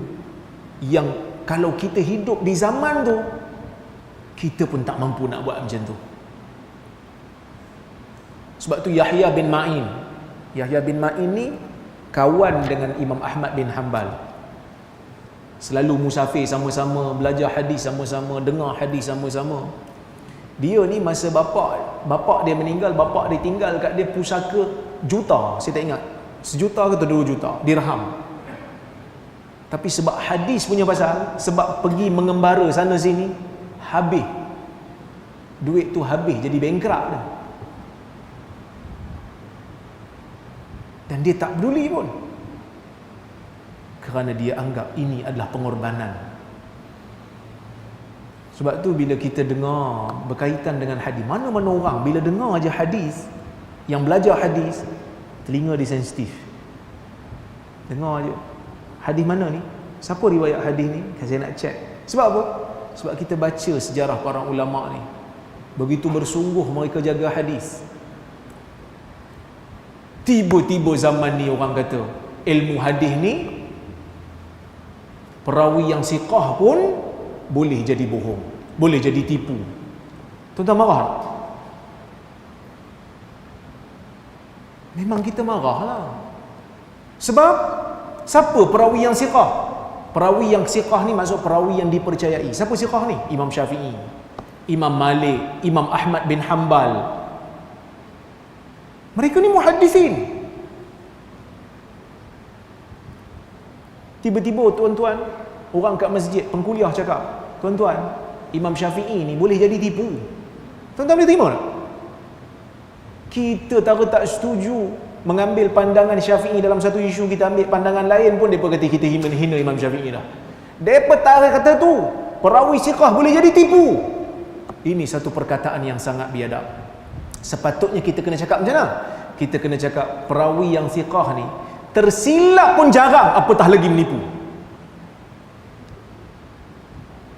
yang kalau kita hidup di zaman tu, kita pun tak mampu nak buat macam tu. Sebab tu Yahya bin Ma'in ni kawan dengan Imam Ahmad bin Hanbal. Selalu musafir sama-sama, belajar hadis sama-sama, dengar hadis sama-sama. Dia ni masa bapa dia meninggal, bapa dia tinggal kat dia pusaka juta, saya tak ingat, 1 juta ke 2 juta dirham. Tapi sebab hadis punya pasal, sebab pergi mengembara sana sini, habis. Duit tu habis, jadi bankrupt dah. Dan dia tak peduli pun. Kerana dia anggap ini adalah pengorbanan. Sebab tu bila kita dengar berkaitan dengan hadis, mana-mana orang bila dengar aja hadis, yang belajar hadis, telinga dia sensitif. Dengar aja, hadis mana ni? Siapa riwayat hadis ni? Saya nak check. Sebab apa? Sebab kita baca sejarah para ulama ni, begitu bersungguh mereka jaga hadis. Tiba-tiba zaman ni orang kata ilmu hadis ni, perawi yang siqah pun boleh jadi bohong, boleh jadi tipu. Tuan-tuan marah tak? Memang kita marah lah. Sebab siapa perawi yang siqah? Perawi yang siqah ni maksud perawi yang dipercayai. Siapa siqah ni? Imam Syafi'i, Imam Malik, Imam Ahmad bin Hanbal. Mereka ni muhaddisin. Tiba-tiba tuan-tuan, orang kat masjid, pengkuliah cakap, tuan-tuan, Imam Syafi'i ni boleh jadi tipu. Tuan-tuan boleh terima tak? Kita tak setuju mengambil pandangan Syafi'i dalam satu isu, kita ambil pandangan lain pun mereka kata kita hina Imam Syafi'i dah. Mereka tarik kata tu, perawi siqah boleh jadi tipu. Ini satu perkataan yang sangat biadab. Sepatutnya kita kena cakap macam mana? Kita kena cakap perawi yang siqah ni tersilap pun jarang, apatah lagi menipu.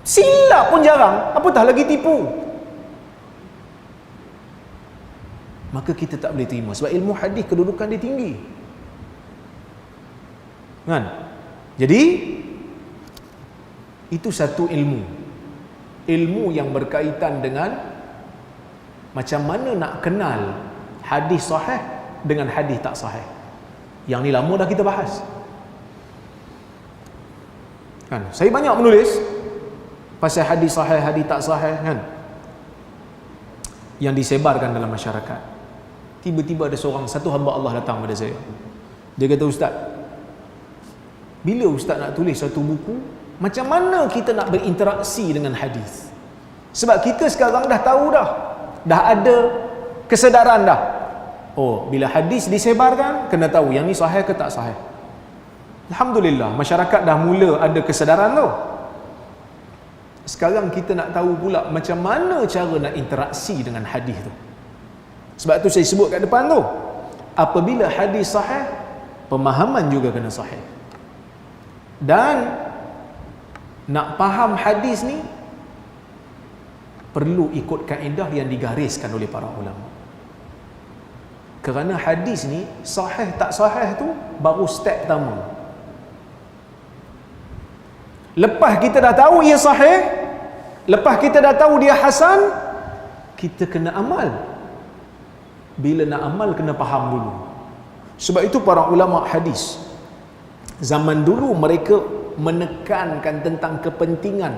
Silap pun jarang, apatah lagi tipu. Maka kita tak boleh terima, sebab ilmu hadis kedudukan dia tinggi. Kan? Jadi itu satu ilmu yang berkaitan dengan macam mana nak kenal hadis sahih dengan hadis tak sahih. Yang ni lama dah kita bahas. Kan? Saya banyak menulis pasal hadis sahih, hadis tak sahih, kan? Yang disebarkan dalam masyarakat. Tiba-tiba ada satu hamba Allah datang pada saya. Dia kata, "Ustaz, bila Ustaz nak tulis satu buku, macam mana kita nak berinteraksi dengan hadis? Sebab kita sekarang dah tahu dah ada kesedaran dah. Oh, bila hadis disebarkan, kena tahu yang ni sahih ke tak sahih." Alhamdulillah, masyarakat dah mula ada kesedaran tu. Sekarang kita nak tahu pula macam mana cara nak interaksi dengan hadis tu. Sebab tu saya sebut kat depan tu, apabila hadis sahih, pemahaman juga kena sahih. Dan nak faham hadis ni perlu ikut kaedah yang digariskan oleh para ulama. Kerana hadis ni sahih tak sahih tu baru step pertama. Lepas kita dah tahu ia sahih, lepas kita dah tahu dia hasan, kita kena amal. Bila nak amal kena faham dulu. Sebab itu para ulama hadis zaman dulu mereka menekankan tentang kepentingan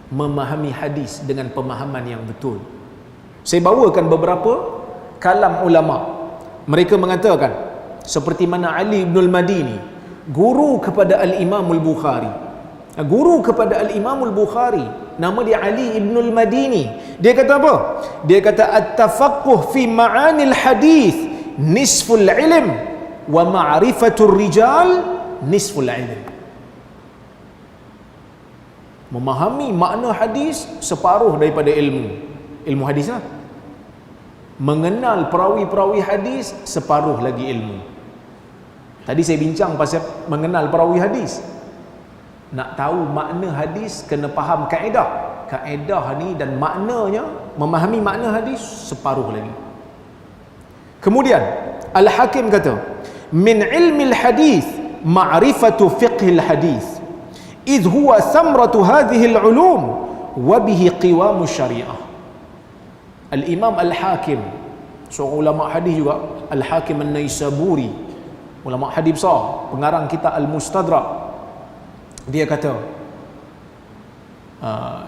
memahami hadis dengan pemahaman yang betul. Saya bawakan beberapa kalam ulama. Mereka mengatakan seperti mana Ali ibn al-Madini, guru kepada al-Imam al-Bukhari. Guru kepada al-Imam al-Bukhari, nama dia Ali ibn al-Madini. Dia kata apa? Dia kata at-tafaqquh fi ma'anil hadis nisful ilm wa ma'rifatur rijal nisful ilm. Memahami makna hadis separuh daripada ilmu hadis lah. Mengenal perawi-perawi hadis separuh lagi ilmu. Tadi saya bincang pasal mengenal perawi hadis. Nak tahu makna hadis kena faham kaedah ni dan maknanya, memahami makna hadis separuh lagi. Kemudian Al-Hakim kata, min ilmi al-hadis ma'rifatu fiqh al-hadis idh huwa thamratu hadhihi al-ulum wa bihi qiwamu syariah. Al-Imam Al-Hakim, seorang ulama hadis juga, Al-Hakim An-Naisaburi, ulama hadis besar, pengarang kitab Al-Mustadrak. Dia kata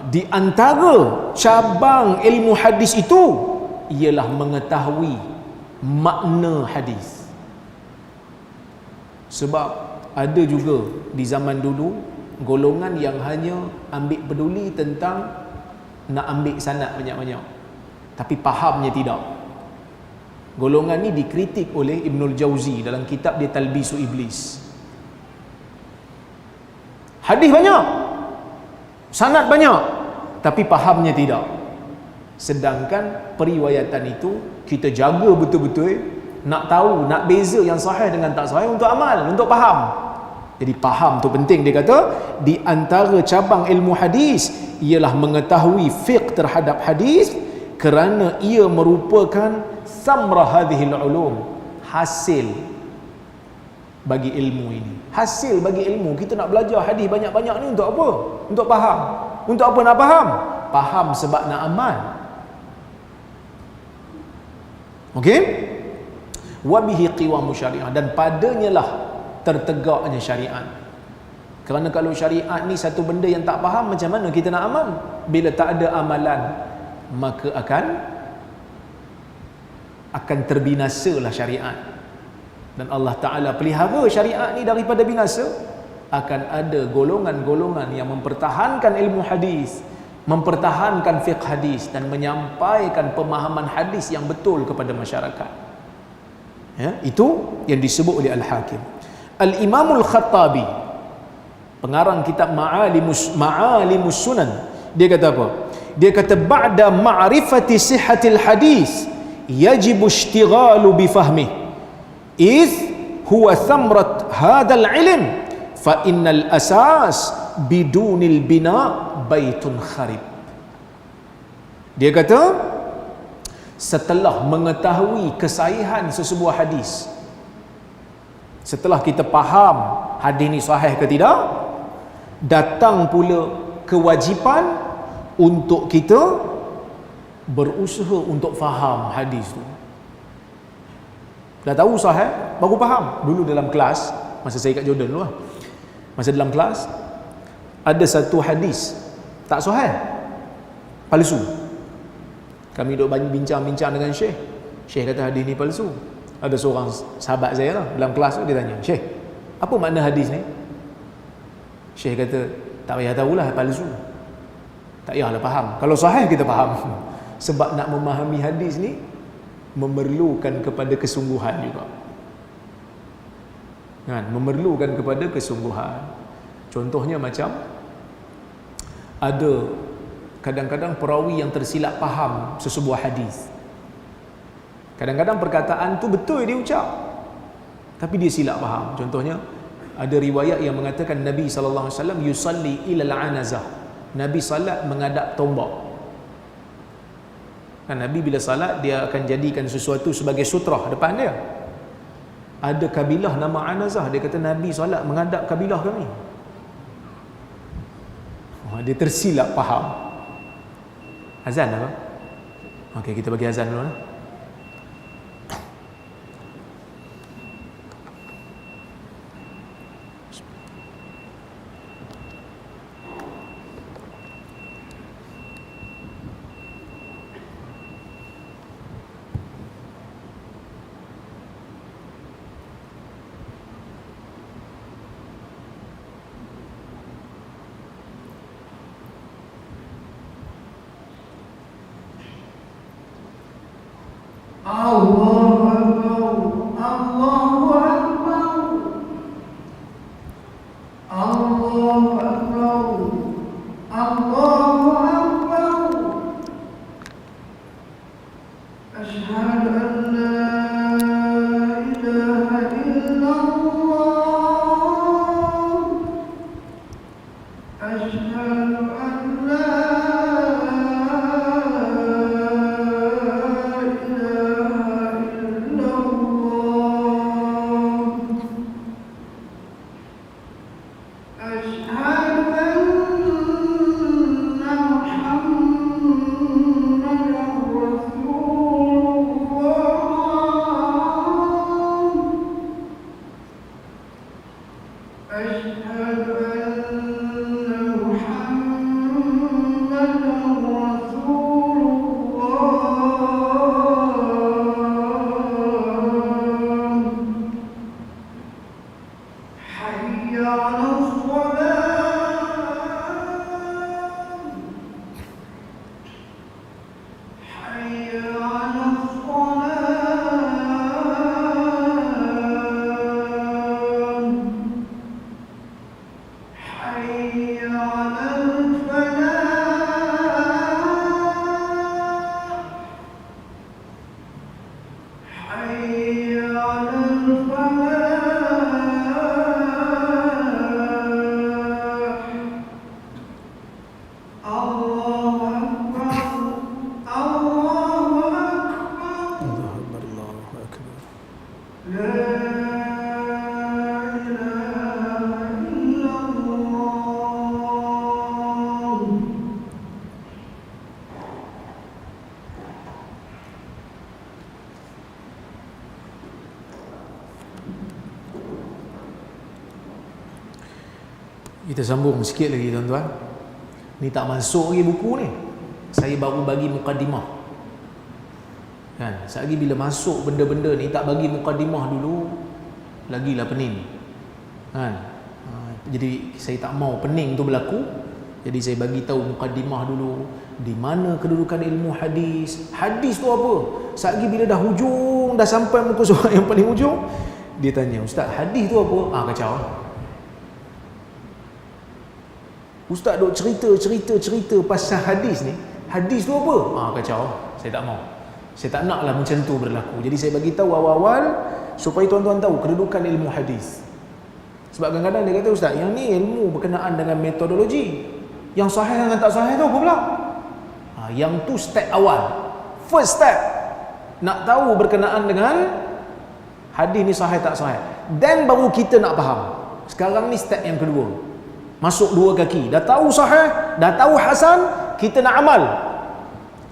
di antara cabang ilmu hadis itu ialah mengetahui makna hadis. Sebab ada juga di zaman dulu golongan yang hanya ambil peduli tentang nak ambil sanad banyak-banyak, tapi fahamnya tidak. Golongan ni dikritik oleh Ibnul Jauzi dalam kitab dia Talbisu Iblis. Hadis banyak, sanad banyak, tapi fahamnya tidak. Sedangkan periwayatan itu kita jaga betul-betul, nak tahu, nak beza yang sahih dengan tak sahih untuk amal, untuk faham. Jadi faham tu penting. Dia kata di antara cabang ilmu hadis ialah mengetahui fiqh terhadap hadis, kerana ia merupakan samrah hadhil ulum, hasil bagi ilmu ini. Hasil bagi ilmu. Kita nak belajar hadis banyak-banyak ni untuk apa? Untuk faham. Untuk apa nak faham? Faham sebab nak amal. Okey? Wabihi qiwamu syariah, dan padanya lah tertegaknya syariat. Kerana kalau syariat ni satu benda yang tak faham, macam mana kita nak amal? Bila tak ada amalan, maka akan terbinasalah syariat. Dan Allah Ta'ala pelihara syariat ni daripada binasa. Akan ada golongan-golongan yang mempertahankan ilmu hadis, mempertahankan fiqh hadis, dan menyampaikan pemahaman hadis yang betul kepada masyarakat. Ya, itu yang disebut oleh Al-Hakim. Al-Imamul Khattabi, pengarang kitab Ma'alimus Sunan, dia kata apa? Dia kata ba'da ma'rifati sihhatil hadis yajibu ishtighalu bifahmih إذ هو ثمرة هذا العلم فإن الأساس bidunil bina baitun kharib. Dia kata, setelah mengetahui kesahihan sesebuah hadis, setelah kita faham hadis ni sahih ke tidak, datang pula kewajipan untuk kita berusaha untuk faham hadis tu. Dah tahu sahih, baru faham. Dulu dalam kelas, masa saya kat Jordan dulu lah, masa dalam kelas ada satu hadis tak sahih, palsu. Kami duduk bincang-bincang dengan Syekh. Syekh kata hadis ni palsu. Ada seorang sahabat saya lah dalam kelas tu, dia tanya, Syekh, apa makna hadis ni? Syekh kata, tak payah tahulah, palsu. Tak payahlah faham. Kalau sahih kita faham. Sebab nak memahami hadis ni memerlukan kepada kesungguhan juga. Kan? Memerlukan kepada kesungguhan. Contohnya macam ada kadang-kadang perawi yang tersilap faham sesebuah hadis. Kadang-kadang perkataan tu betul dia ucap, tapi dia silap faham. Contohnya ada riwayat yang mengatakan Nabi SAW yusalli ilal anazah. Nabi salat menghadap tombak. Kan Nabi bila salat dia akan jadikan sesuatu sebagai sutrah depan dia. Ada kabilah nama Anazah, dia kata Nabi salat menghadap kabilah kami. Dia tersilap faham. Azan apa? Okey, kita bagi azan dulu lah. Kita sambung sikit lagi tuan-tuan. Ni tak masuk lagi buku ni. Saya baru bagi mukadimah. Kan, sekali bila masuk benda-benda ni tak bagi mukadimah dulu, lagilah pening. Kan? Jadi saya tak mau pening tu berlaku. Jadi saya bagi tahu mukadimah dulu, di mana kedudukan ilmu hadis. Hadis tu apa? Sekali bila dah hujung, dah sampai muka surat yang paling hujung, dia tanya, "Ustaz, hadis tu apa?" Kacau. Ustaz duk cerita pasal hadis ni. Hadis tu apa? Kacau. Saya tak mau. Saya tak naklah macam tu berlaku. Jadi saya bagi tahu awal-awal supaya tuan-tuan tahu kedudukan ilmu hadis. Sebab kadang-kadang dia kata, ustaz, yang ni ilmu berkenaan dengan metodologi, yang sahih dengan tak sahih tu apa pula? Yang tu step awal, first step, nak tahu berkenaan dengan hadis ni sahih tak sahih, dan baru kita nak faham. Sekarang ni step yang kedua, masuk dua kaki, dah tahu sahih, dah tahu hasan, kita nak amal.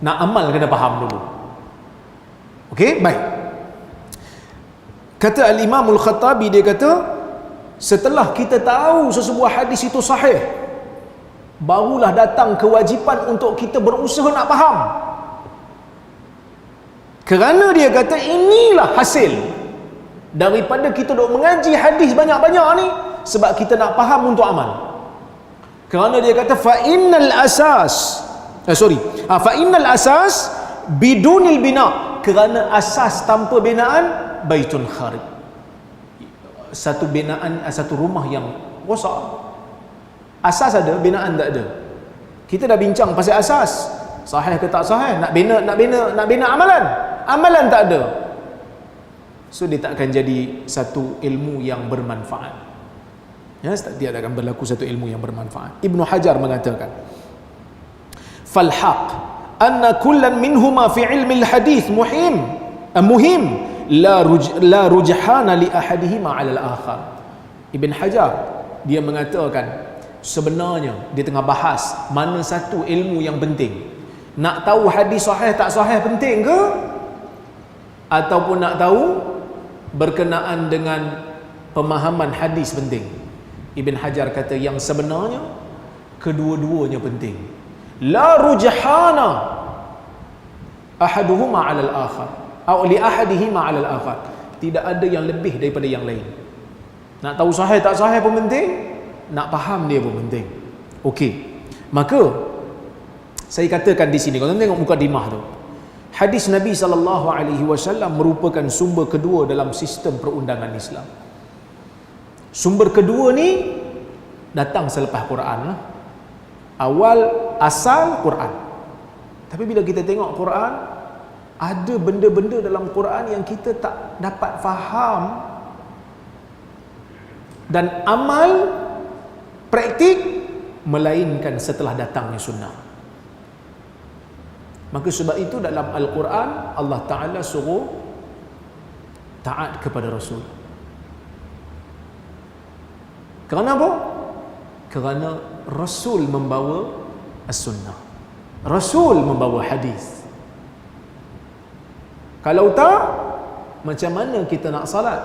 Nak amal kena faham dulu. Okey, baik. Kata Al-Imam Al-Khattabi, dia kata, setelah kita tahu sesebuah hadis itu sahih, barulah datang kewajipan untuk kita berusaha nak faham. Kerana dia kata inilah hasil daripada kita duk mengaji hadis banyak-banyak ni, sebab kita nak faham untuk amal. Kerana dia kata fa innal asas bidunil bina, kerana asas tanpa binaan baitun kharib, satu binaan, satu rumah yang rosak. Asas ada, binaan tak ada. Kita dah bincang pasal asas, sahih ke tak sahih, nak bina amalan tak ada. So dia tak akan jadi satu ilmu yang bermanfaat. Ya, dia akan berlaku satu ilmu yang bermanfaat. Ibnu Hajar mengatakan, fal haq anna kullan minhuma fi ilmi al-hadith muhim la rujhana li ahadihima 'ala al-akhar. Ibn Hajar dia mengatakan, sebenarnya dia tengah bahas mana satu ilmu yang penting. Nak tahu hadis sahih tak sahih penting ke, ataupun nak tahu berkenaan dengan pemahaman hadis penting? Ibn Hajar kata yang sebenarnya kedua-duanya penting. La rujhana ahaduhuma 'ala al-akhar atau li ahadihima 'ala al-akhar. Tidak ada yang lebih daripada yang lain. Nak tahu sahih tak sahih pun penting, nak faham dia pun penting. Okey. Maka saya katakan di sini, kalau tengok mukadimah tu, hadis Nabi SAW merupakan sumber kedua dalam sistem perundangan Islam. Sumber kedua ni datang selepas Quran lah. Awal asal Quran. Tapi bila kita tengok Quran, ada benda-benda dalam Quran yang kita tak dapat faham dan amal praktik, melainkan setelah datangnya sunnah. Maka sebab itu dalam Al-Quran Allah Ta'ala suruh taat kepada Rasul. Kerana apa? Kerana Rasul membawa as-sunnah, Rasul membawa hadis. Kalau tak, macam mana kita nak salat?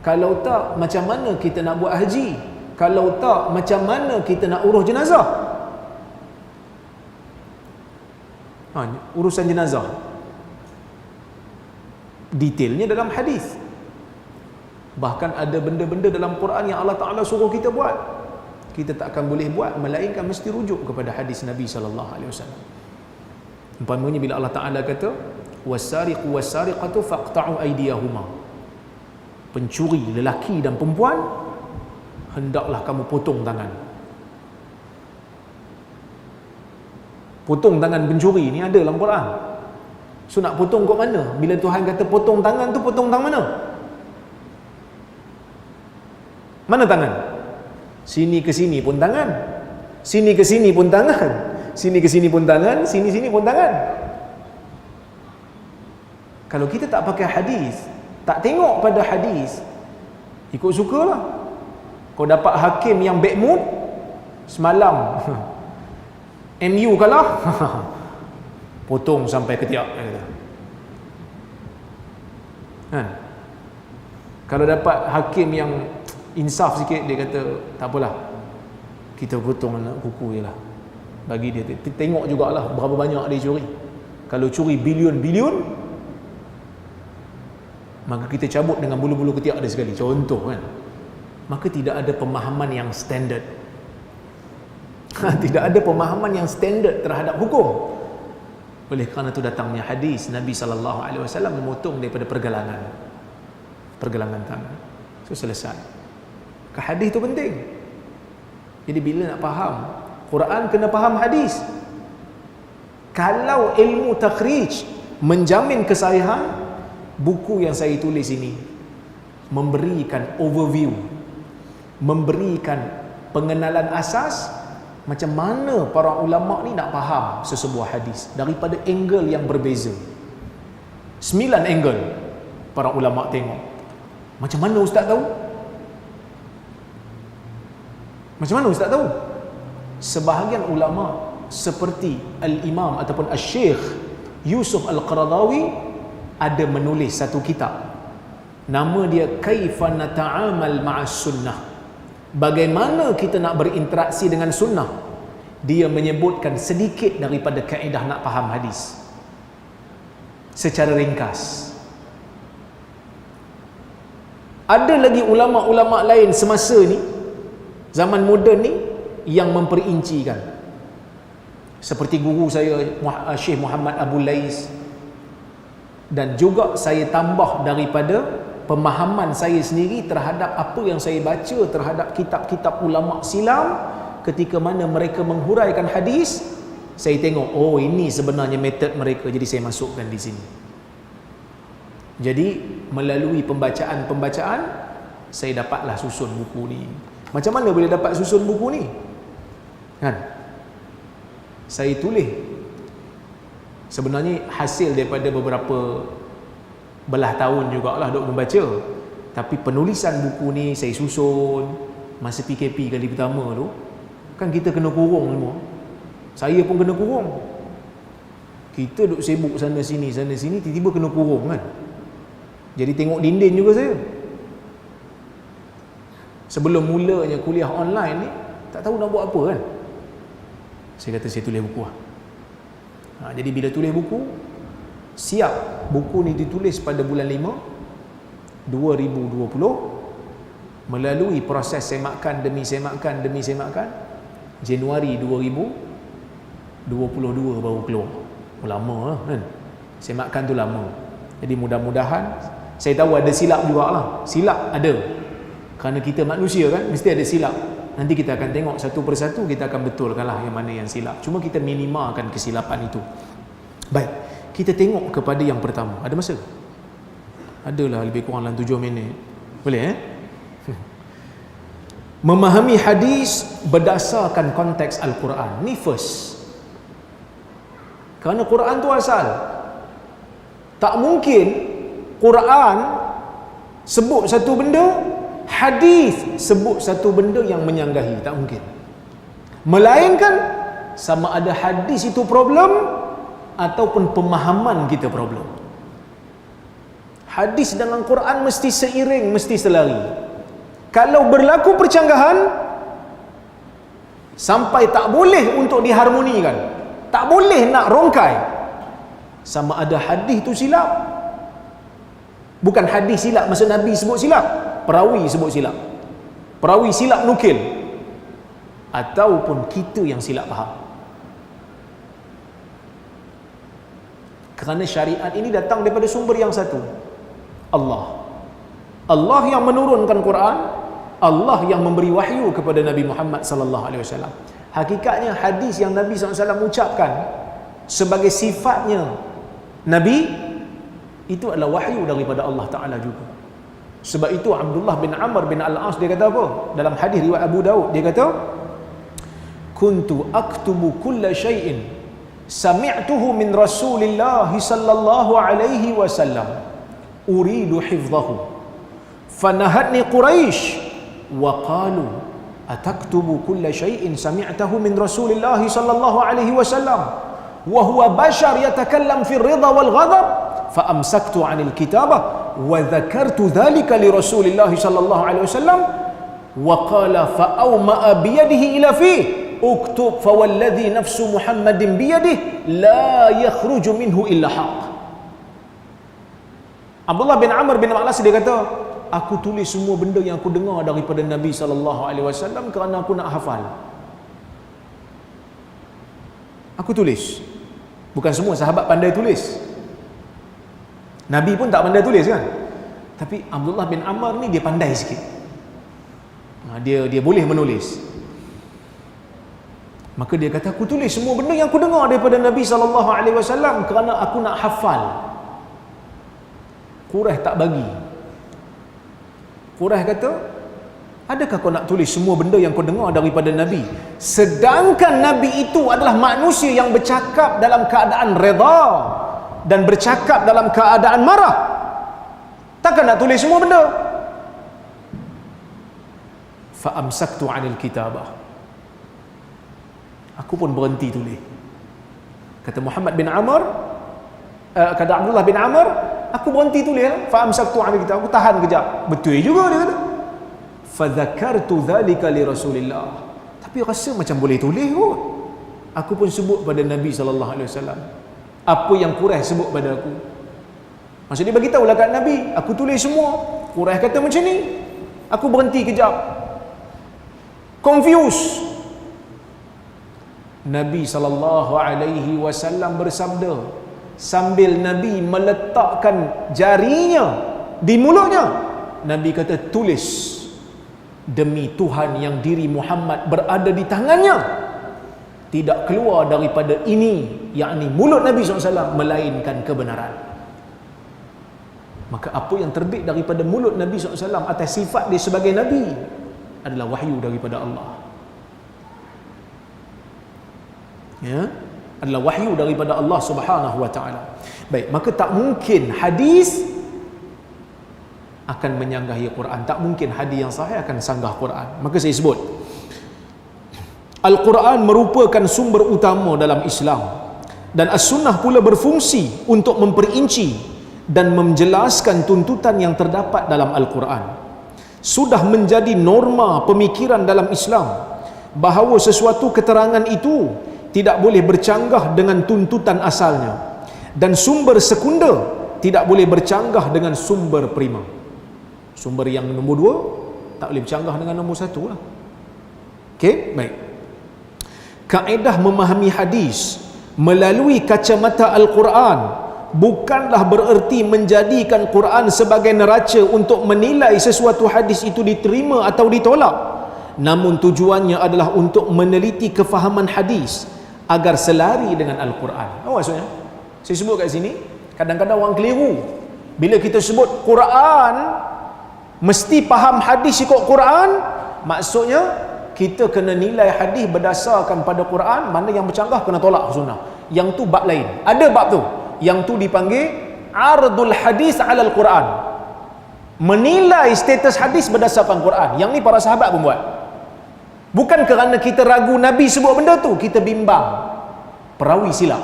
Kalau tak, macam mana kita nak buat haji? Kalau tak, macam mana kita nak urus jenazah? Urusan jenazah detailnya dalam hadis. Bahkan ada benda-benda dalam Quran yang Allah Ta'ala suruh kita buat, kita tak akan boleh buat melainkan mesti rujuk kepada hadis Nabi SAW. Umpamanya bila Allah Ta'ala kata wasariqu wasariqatu faqta'u aydiyahuma, pencuri lelaki dan perempuan hendaklah kamu potong tangan. Potong tangan pencuri ni ada dalam Quran. So nak potong kat mana? Bila Tuhan kata potong tangan tu, potong tangan mana? Mana tangan? Sini ke sini pun tangan, sini ke sini pun tangan, sini ke sini pun tangan, sini pun tangan. Kalau kita tak pakai hadis, tak tengok pada hadis, ikut sukalah. Kau dapat hakim yang bad mood semalam, MU kalah, potong sampai ketiak, kan? Kalau dapat hakim yang insaf sikit, dia kata tak apalah, kita potong anak kuku je lah, bagi dia. Tengok jugalah berapa banyak dia curi. Kalau curi bilion-bilion, maka kita cabut dengan bulu-bulu ketiak dia sekali, contoh kan. Maka tidak ada pemahaman yang standard. Tidak ada pemahaman yang standard terhadap hukum. Oleh kerana itu datangnya hadis Nabi SAW memotong daripada pergelangan tangan. So selesai. Hadis itu penting. Jadi bila nak faham Quran, kena faham hadis. Kalau ilmu takhrij menjamin kesahihan, buku yang saya tulis ini memberikan overview, memberikan pengenalan asas macam mana para ulama ni nak faham sesebuah hadis daripada angle yang berbeza. 9 angle para ulama tengok. Macam mana ustaz tahu? Macam mana ustaz tahu? Sebahagian ulama seperti Al-Imam ataupun Al-Syekh Yusuf Al-Qaradawi ada menulis satu kitab. Nama dia Kaifa Nata'amal Ma'as Sunnah. Bagaimana kita nak berinteraksi dengan sunnah. Dia menyebutkan sedikit daripada kaedah nak faham hadis secara ringkas. Ada lagi ulama-ulama lain semasa ni, zaman moden ni, yang memperincikan. Seperti guru saya Syekh Muhammad Abu Lais, dan juga saya tambah daripada pemahaman saya sendiri terhadap apa yang saya baca terhadap kitab-kitab ulama silam ketika mana mereka menghuraikan hadis. Saya tengok, oh ini sebenarnya metod mereka, jadi saya masukkan di sini. Jadi melalui pembacaan-pembacaan saya dapatlah susun buku ni. Macam mana boleh dapat susun buku ni? Kan? Saya tulis sebenarnya hasil daripada beberapa belah tahun jugalah duk membaca. Tapi penulisan buku ni saya susun masa PKP kali pertama tu. Kan kita kena kurung semua. Saya pun kena kurung. Kita duk sibuk sana sini tiba-tiba kena kurung kan. Jadi tengok dinding juga saya. Sebelum mulanya kuliah online ni, tak tahu nak buat apa kan. Saya kata saya tulis buku lah. Jadi bila tulis buku, siap buku ni ditulis pada bulan 5 2020, melalui proses semakan demi semakan Januari 2022 baru keluar. Lama lah kan. Semakan tu lama. Jadi mudah-mudahan, saya tahu ada silap jugalah. Silap ada. Kerana kita manusia kan, mesti ada silap. Nanti kita akan tengok satu persatu, kita akan betulkanlah yang mana yang silap. Cuma kita minimalkan kesilapan itu. Baik, kita tengok kepada yang pertama. Ada masa? Adalah lebih kurang dalam 7 minit. Boleh Memahami hadis berdasarkan konteks Al-Quran. Ni first. Kerana Quran tu asal. Tak mungkin Quran sebut satu benda, hadis sebut satu benda yang menyanggahi. Tak mungkin. Melainkan sama ada hadis itu problem ataupun pemahaman kita problem. Hadis dengan Quran mesti seiring, mesti selari. Kalau berlaku percanggahan, sampai tak boleh untuk diharmonikan, tak boleh nak rongkai, sama ada hadis tu silap. Bukan hadis silap maksud Nabi sebut silap, perawi sebut silap, perawi silap nukil, ataupun kita yang silap faham. Kerana syariat ini datang daripada sumber yang satu, Allah. Allah yang menurunkan Quran, Allah yang memberi wahyu kepada Nabi Muhammad sallallahu alaihi wasallam. Hakikatnya hadis yang Nabi SAW ucapkan sebagai sifatnya Nabi, itu adalah wahyu daripada Allah Ta'ala juga. Sebab itu Abdullah bin Amr bin Al-As dia kata apa? Dalam hadis riwayat Abu Daud, dia kata, kuntu aktubu kulla syai'in sami'tuhu min Rasulillah sallallahu alaihi wasallam uridu hifdhahu fanahatni Quraisy wa qalu ataktubu kulla syai'in sami'tahu min Rasulillah sallallahu alaihi wasallam wa huwa bashar yatakallam fi ar-ridha wal ghadab fa amsaktu 'anil kitabah wa dhakartu dhalika li Rasulillah sallallahu alaihi wasallam wa qala fa awma'a bi yadihi ila fi uktub fa walladhi nafsu Muhammadin bi yadihi la yakhruju minhu illa haqq. Abdullah bin Amr bin Al-As dia kata, aku tulis semua benda yang aku dengar daripada Nabi SAW kerana aku nak hafal. Aku tulis. Bukan semua sahabat pandai tulis. Nabi pun tak pandai tulis kan. Tapi Abdullah bin Amr ni dia pandai sikit. Dia boleh menulis. Maka dia kata, aku tulis semua benda yang aku dengar daripada Nabi SAW kerana aku nak hafal. Quraisy tak bagi. Quraisy kata, Adakah kau nak tulis semua benda yang kau dengar daripada Nabi? Sedangkan Nabi itu adalah manusia yang bercakap dalam keadaan redha dan bercakap dalam keadaan marah. Takkan nak tulis semua benda? Fa amsaktu 'anil kitabah. Aku pun berhenti tulis. Kata Muhammad bin Amr, kata Abdullah bin Amr, aku berhenti tulis. Fa amsaktu 'anil kitabah. Aku tahan kejap. Betul juga dia kata. Fa dzakartu dzalika li Rasulillah. Tapi rasa macam boleh tulis kot. Aku pun sebut pada Nabi sallallahu alaihi wasallam apa yang Quraisy sebut pada aku. Maksudnya bagi tahulah kat Nabi, aku tulis semua. Quraisy kata macam ni. Aku berhenti kejap. Confused. Nabi sallallahu alaihi wasallam bersabda sambil Nabi meletakkan jarinya di mulutnya. Nabi kata, tulis. Demi Tuhan yang diri Muhammad berada di tangannya, tidak keluar daripada ini, yakni mulut Nabi SAW, melainkan kebenaran. Maka apa yang terbit daripada mulut Nabi SAW atas sifat dia sebagai Nabi adalah wahyu daripada Allah. Ya, adalah wahyu daripada Allah Subhanahu wa taala. Baik, maka tak mungkin hadis akan menyanggahi Quran. Tak mungkin hadis yang sahih akan sanggah Quran. Maka saya sebut, Al-Quran merupakan sumber utama dalam Islam, dan As-Sunnah pula berfungsi untuk memperinci dan menjelaskan tuntutan yang terdapat dalam Al-Quran. Sudah menjadi norma pemikiran dalam Islam bahawa sesuatu keterangan itu tidak boleh bercanggah dengan tuntutan asalnya, dan sumber sekunder tidak boleh bercanggah dengan sumber prima. Sumber yang nombor 2 tak boleh bercanggah dengan nombor 1 lah. Okey, baik. Kaedah memahami hadis melalui kacamata Al-Quran bukanlah bererti menjadikan Quran sebagai neraca untuk menilai sesuatu hadis itu diterima atau ditolak. Namun tujuannya adalah untuk meneliti kefahaman hadis agar selari dengan Al-Quran. Apa maksudnya? Saya sebut kat sini, kadang-kadang orang keliru. Bila kita sebut Quran mesti faham hadis ikut Quran, maksudnya kita kena nilai hadis berdasarkan pada Quran, mana yang bercanggah kena tolak sunnah. Yang tu bab lain. Ada bab tu. Yang tu dipanggil ardul hadis alal Quran. Menilai status hadis berdasarkan Quran. Yang ni para sahabat pun buat. Bukan kerana kita ragu Nabi sebut benda tu, kita bimbang. Perawi silap.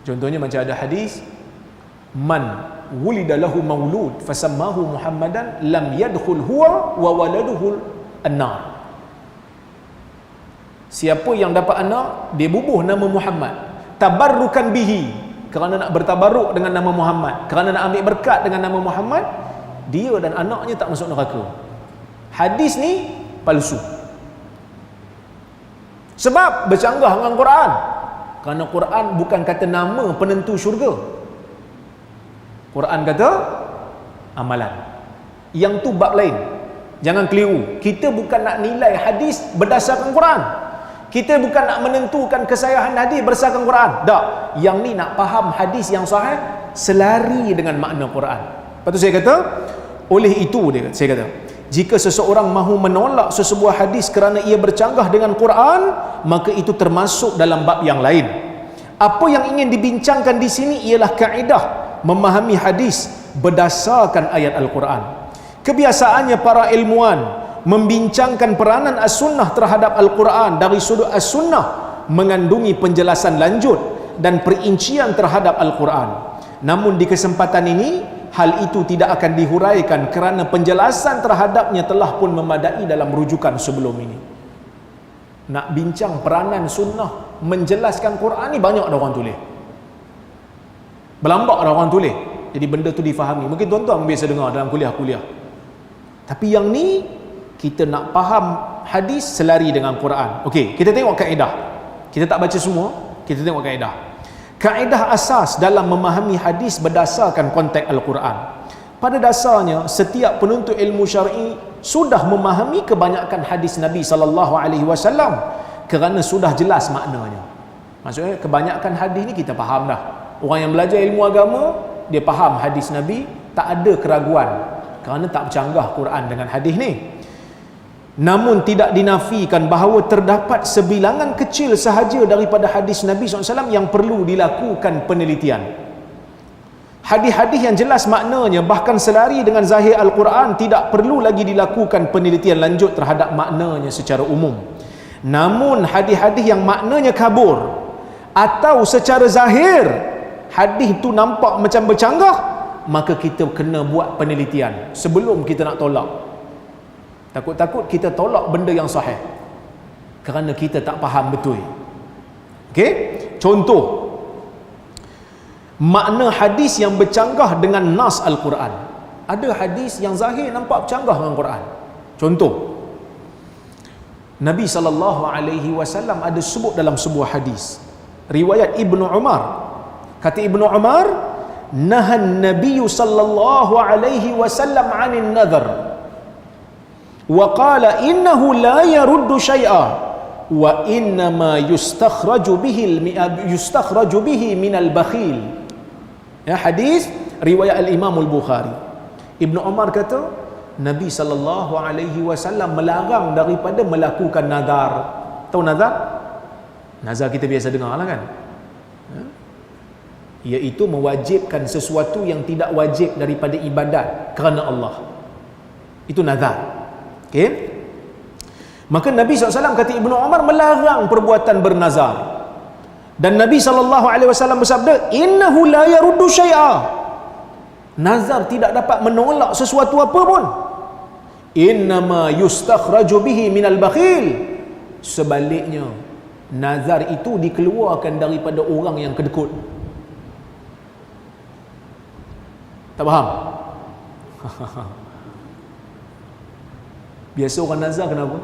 Contohnya macam ada hadis, man wulida lahu maulud fasammahu Muhammadan lam yadkhul huwa wa waladuhu an-nar. Siapa yang dapat anak, dia bubuh nama Muhammad, tabarrukan bihi, kerana nak bertabarruk dengan nama Muhammad, kerana nak ambil berkat dengan nama Muhammad, dia dan anaknya tak masuk neraka. Hadis ni palsu. Sebab bercanggah dengan Quran. Kerana Quran bukan kata nama penentu syurga. Quran kata amalan. Yang tu bab lain. Jangan keliru. Kita bukan nak nilai hadis berdasarkan Quran. Kita bukan nak menentukan kesahihan hadis berdasarkan Quran. Tak. Yang ni nak faham hadis yang sahih selari dengan makna Quran. Lepas tu saya kata, oleh itu saya kata, jika seseorang mahu menolak sesebuah hadis kerana ia bercanggah dengan Quran, maka itu termasuk dalam bab yang lain. Apa yang ingin dibincangkan di sini ialah kaedah memahami hadis berdasarkan ayat Al-Quran. Kebiasaannya para ilmuwan membincangkan peranan As-Sunnah terhadap Al-Quran dari sudut As-Sunnah mengandungi penjelasan lanjut dan perincian terhadap Al-Quran. Namun di kesempatan ini, hal itu tidak akan dihuraikan kerana penjelasan terhadapnya telah pun memadai dalam rujukan sebelum ini. Nak bincang peranan Sunnah menjelaskan Quran ni banyak dah orang tulis. Berlambak dah orang tulis. Jadi benda tu difahami. Mungkin tuan-tuan biasa dengar dalam kuliah-kuliah. Tapi yang ni, kita nak faham hadis selari dengan Quran. Okey, kita tengok kaedah. Kita tak baca semua, kita tengok kaedah. Kaedah asas dalam memahami hadis berdasarkan konteks Al-Quran. Pada dasarnya, setiap penuntut ilmu syar'i sudah memahami kebanyakan hadis Nabi SAW kerana sudah jelas maknanya. Maksudnya kebanyakan hadis ni kita faham dah. Orang yang belajar ilmu agama, dia faham hadis Nabi tak ada keraguan kerana tak bercanggah Quran dengan hadis ni. Namun tidak dinafikan bahawa terdapat sebilangan kecil sahaja daripada hadis Nabi SAW yang perlu dilakukan penelitian. Hadis-hadis yang jelas maknanya bahkan selari dengan zahir Al-Quran tidak perlu lagi dilakukan penelitian lanjut terhadap maknanya secara umum. Namun hadis-hadis yang maknanya kabur atau secara zahir hadis itu nampak macam bercanggah, maka kita kena buat penelitian sebelum kita nak tolak. Takut-takut kita tolak benda yang sahih kerana kita tak faham betul. Okey? Contoh makna hadis yang bercanggah dengan nas Al-Quran. Ada hadis yang zahir nampak bercanggah dengan Quran. Contoh, Nabi SAW ada sebut dalam sebuah hadis riwayat Ibnu Umar. Kata Ibnu Umar, nahan Nabi sallallahu alaihi wasallam 'anil nadhar wa qala innahu la yaruddu syai'a wa innama yustakhraju bihi minal bakhil. Ya, hadis riwayat al-Imam al-Bukhari. Ibnu Umar kata Nabi sallallahu alaihi wasallam melarang daripada melakukan nazar. Tahu nazar? Nazar kita biasa dengar lah kan, iaitu mewajibkan sesuatu yang tidak wajib daripada ibadat kerana Allah. Itu nazar. Okay? Maka Nabi SAW kata Ibnu Umar melarang perbuatan bernazar. Dan Nabi SAW bersabda, innahu la yaruddu syai'a. Nazar tidak dapat menolak sesuatu apa pun. Innama yustakhraju bihi minal bakhil. Sebaliknya, nazar itu dikeluarkan daripada orang yang kedekut. Tak faham? Biasa orang nazar kenapa?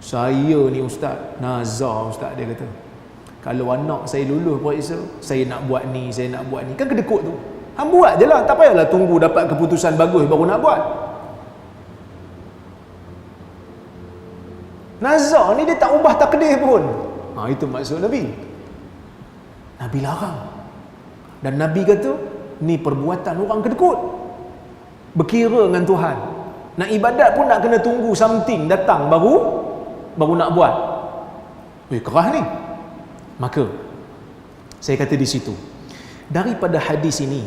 Saya ni ustaz, nazar ustaz, dia kata, kalau anak saya lulus periksa, saya nak buat ni, saya nak buat ni. Kan kedekut tu. Hang buat je lah, tak payahlah tunggu dapat keputusan bagus baru nak buat. Nazar ni dia tak ubah takdir pun. Itu maksud Nabi. Nabi larang. Dan Nabi kata, ni perbuatan orang kedekut, berkira dengan Tuhan. Nak ibadat pun nak kena tunggu something datang baru nak buat. Keras ni. Maka saya kata di situ, daripada hadis ini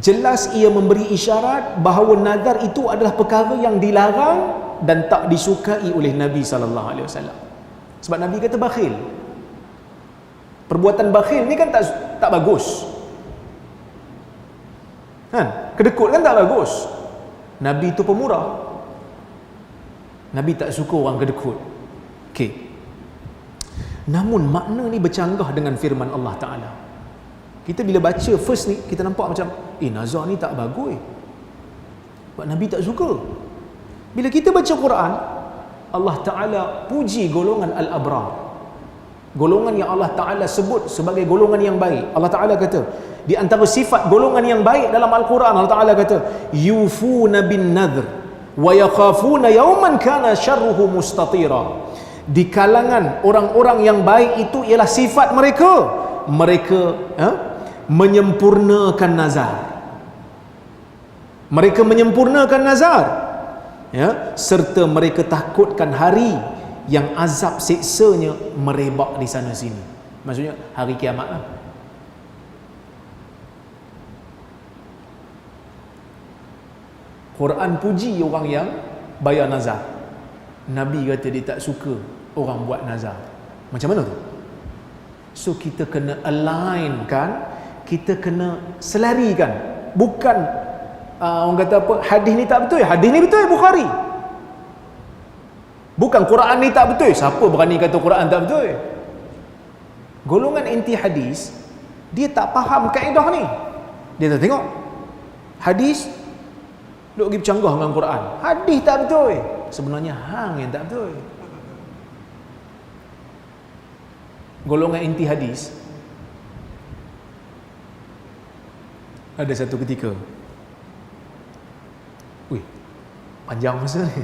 jelas ia memberi isyarat bahawa nazar itu adalah perkara yang dilarang dan tak disukai oleh Nabi SAW. Sebab Nabi kata bakhil. Perbuatan bakhil ni kan tak bagus kan? Kedekut kan tak bagus. Nabi tu pemurah. Nabi tak suka orang kedekut. Okey. Namun makna ni bercanggah dengan firman Allah Ta'ala. Kita bila baca first ni, kita nampak macam nazar ni tak bagus. Sebab Nabi tak suka. Bila kita baca Quran, Allah Ta'ala puji golongan al-abrar, golongan yang Allah Ta'ala sebut sebagai golongan yang baik. Allah Ta'ala kata, di antara sifat golongan yang baik dalam Al-Quran, Allah Ta'ala kata, yufuna bin nadhr wa yakhafuna yawman kana syarruhu mustatira. Di kalangan orang-orang yang baik itu ialah sifat mereka menyempurnakan nazar. Mereka menyempurnakan nazar, serta mereka takutkan hari yang azab siksanya merebak di sana sini. Maksudnya hari kiamat lah. Quran puji orang yang bayar nazar. Nabi kata dia tak suka orang buat nazar. Macam mana tu? So kita kena align kan, kita kena selarikan. Bukan orang kata apa, hadis ni tak betul. Hadis ni betul, Bukhari. Bukan Quran ni tak betul. Siapa berani kata Quran tak betul? Golongan inti hadis, dia tak faham kaedah ni. Dia tak tengok hadis duk pergi bercanggah dengan Quran. Hadis tak betul. Sebenarnya hang yang tak betul. Golongan inti hadis, ada satu ketika, panjang masa ni.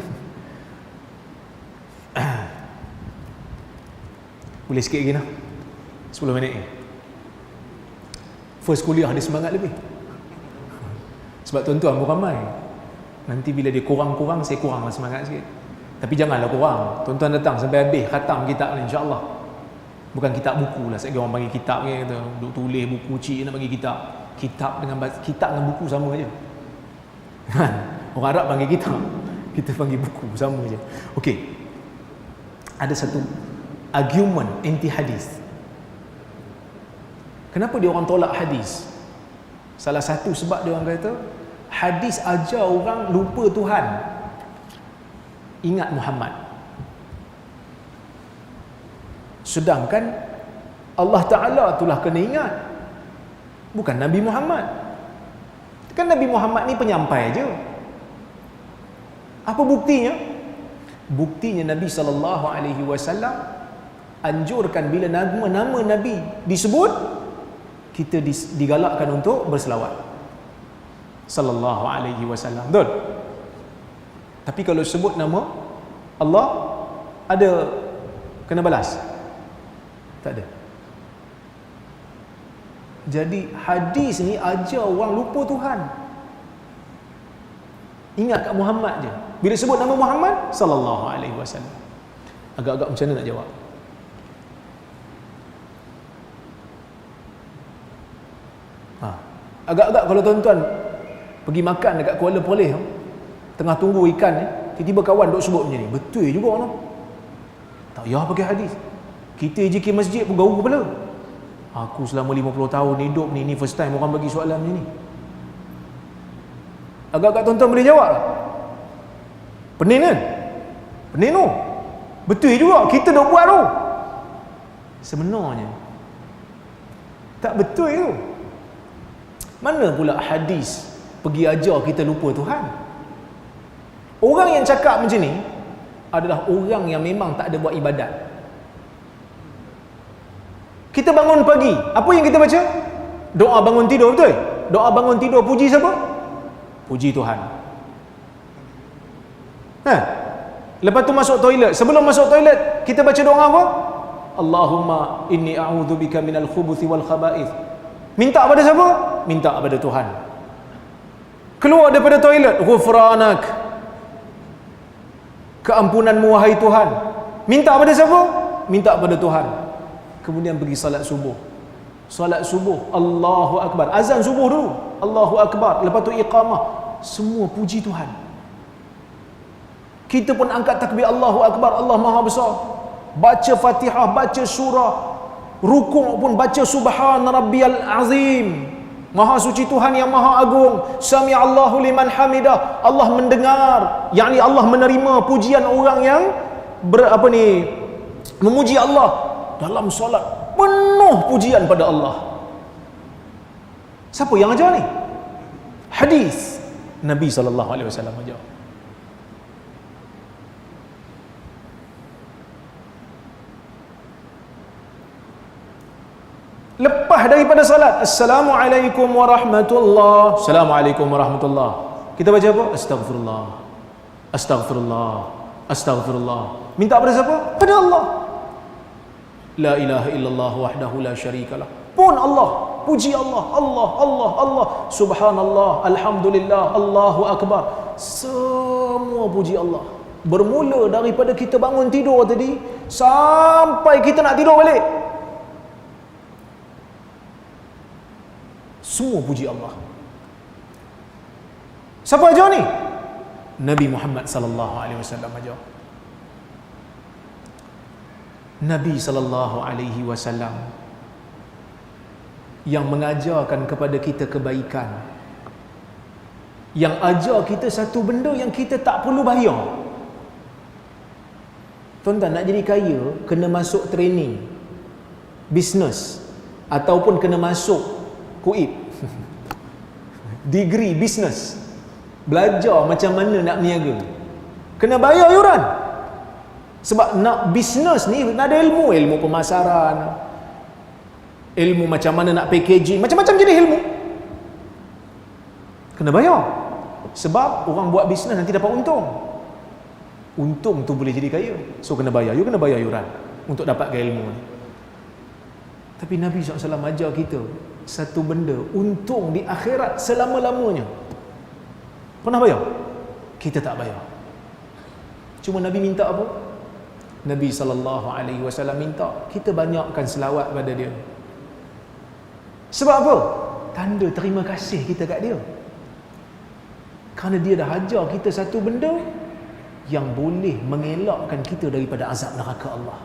Boleh sikit lagi nak? 10 minit ni. First kuliah ada semangat lebih. Sebab tuan-tuan pun ramai. Nanti bila dia kurang-kurang, saya kuranglah semangat sikit. Tapi janganlah kurang. Tuan-tuan datang sampai habis khatam kitab ni, insya-Allah. Bukan kitab buku lah. Saya orang panggil kitab ni, kata duk tulis buku cik nak bagi kitab. Kitab dengan buku sama aja. Orang Arab panggil kitab, kita panggil buku, sama aja. Okey. Ada satu argument anti hadis. Kenapa dia orang tolak hadis? Salah satu sebab dia orang kata hadis ajar orang lupa Tuhan, ingat Muhammad. Sedangkan Allah Ta'ala itulah kena ingat, bukan Nabi Muhammad. Kan Nabi Muhammad ni penyampai je. Apa buktinya? Buktinya Nabi SAW anjurkan bila nama Nabi disebut, kita digalakkan untuk berselawat sallallahu alaihi wasallam. Betul? Tapi kalau sebut nama Allah, ada kena balas? Tak ada. Jadi hadis ni ajar orang lupa Tuhan, ingat kat Muhammad je. Bila sebut nama Muhammad sallallahu alaihi wasallam, agak-agak macam mana nak jawab? Agak-agak kalau tuan-tuan pergi makan dekat Kuala Poleh, tengah tunggu ikan ni, tiba-tiba kawan duk sebut macam ni, betul juga no? Tak payah pakai hadis. Kita JK masjid pun gaul kepala. Aku selama 50 tahun hidup ni first time orang bagi soalan macam ni. Agak-agak tuan-tuan boleh jawab lah. Pening kan? Pening tu. Betul juga, kita duk buat tu. Sebenarnya tak betul tu. Mana pula hadis pergi ajar kita lupa Tuhan? Orang yang cakap macam ni adalah orang yang memang tak ada buat ibadat. Kita bangun pagi, apa yang kita baca? Doa bangun tidur, betul? Doa bangun tidur puji siapa? Puji Tuhan. Lepas tu masuk toilet, sebelum masuk toilet kita baca doa apa? Allahumma inni a'udzubika minal khubuthi wal khaba'ith. Minta pada siapa? Minta pada Tuhan. Keluar daripada toilet, ghufranak, keampunanmu wahai Tuhan. Minta pada siapa? Minta pada Tuhan. Kemudian pergi salat subuh. Salat subuh, Allahu Akbar. Azan subuh dulu, Allahu Akbar. Lepas tu iqamah. Semua puji Tuhan. Kita pun angkat takbir Allahu Akbar, Allah Maha Besar. Baca Fatihah, baca surah. Rukuk pun baca Subhana Rabbiyal Azim. Maha suci Tuhan yang Maha Agung. Sami'allahu liman hamidah. Allah mendengar, yakni Allah menerima pujian orang yang memuji Allah. Dalam solat penuh pujian pada Allah. Siapa yang ajar ni? Hadis Nabi sallallahu alaihi wasallam ajar. Lepas daripada salat, Assalamualaikum warahmatullahi. Assalamualaikum warahmatullahi. Kita baca apa? Astaghfirullah. Astaghfirullah. Astaghfirullah. Minta pada siapa? Pada Allah. La ilaha illallah wahdahu la syarikalah. Pun Allah, puji Allah, Allah, Allah, Allah. Subhanallah, alhamdulillah, Allahu akbar. Semua puji Allah. Bermula daripada kita bangun tidur tadi sampai kita nak tidur balik. Semua puji Allah. Siapa ajar ni? Nabi Muhammad sallallahu alaihi wasallam ajar. Nabi sallallahu alaihi wasallam yang mengajarkan kepada kita kebaikan, yang ajar kita satu benda yang kita tak perlu bayar. Tuan-tuan, nak jadi kaya kena masuk training bisnes ataupun kena masuk KUIP degree bisnes, belajar macam mana nak berniaga, kena bayar yuran. Sebab nak bisnes ni ada ilmu pemasaran, ilmu macam mana nak packaging, macam-macam jenis ilmu. Kena bayar. Sebab orang buat bisnes nanti dapat untung. Untung tu boleh jadi kaya. So kena bayar. You kena bayar yuran untuk dapatkan ilmu ni. Tapi Nabi SAW ajar kita satu benda, untung di akhirat selama-lamanya. Pernah bayar? Kita tak bayar. Cuma Nabi minta apa? Nabi SAW minta kita banyakkan selawat pada dia. Sebab apa? Tanda terima kasih kita kat dia. Kerana dia dah ajar kita satu benda yang boleh mengelakkan kita daripada azab neraka Allah.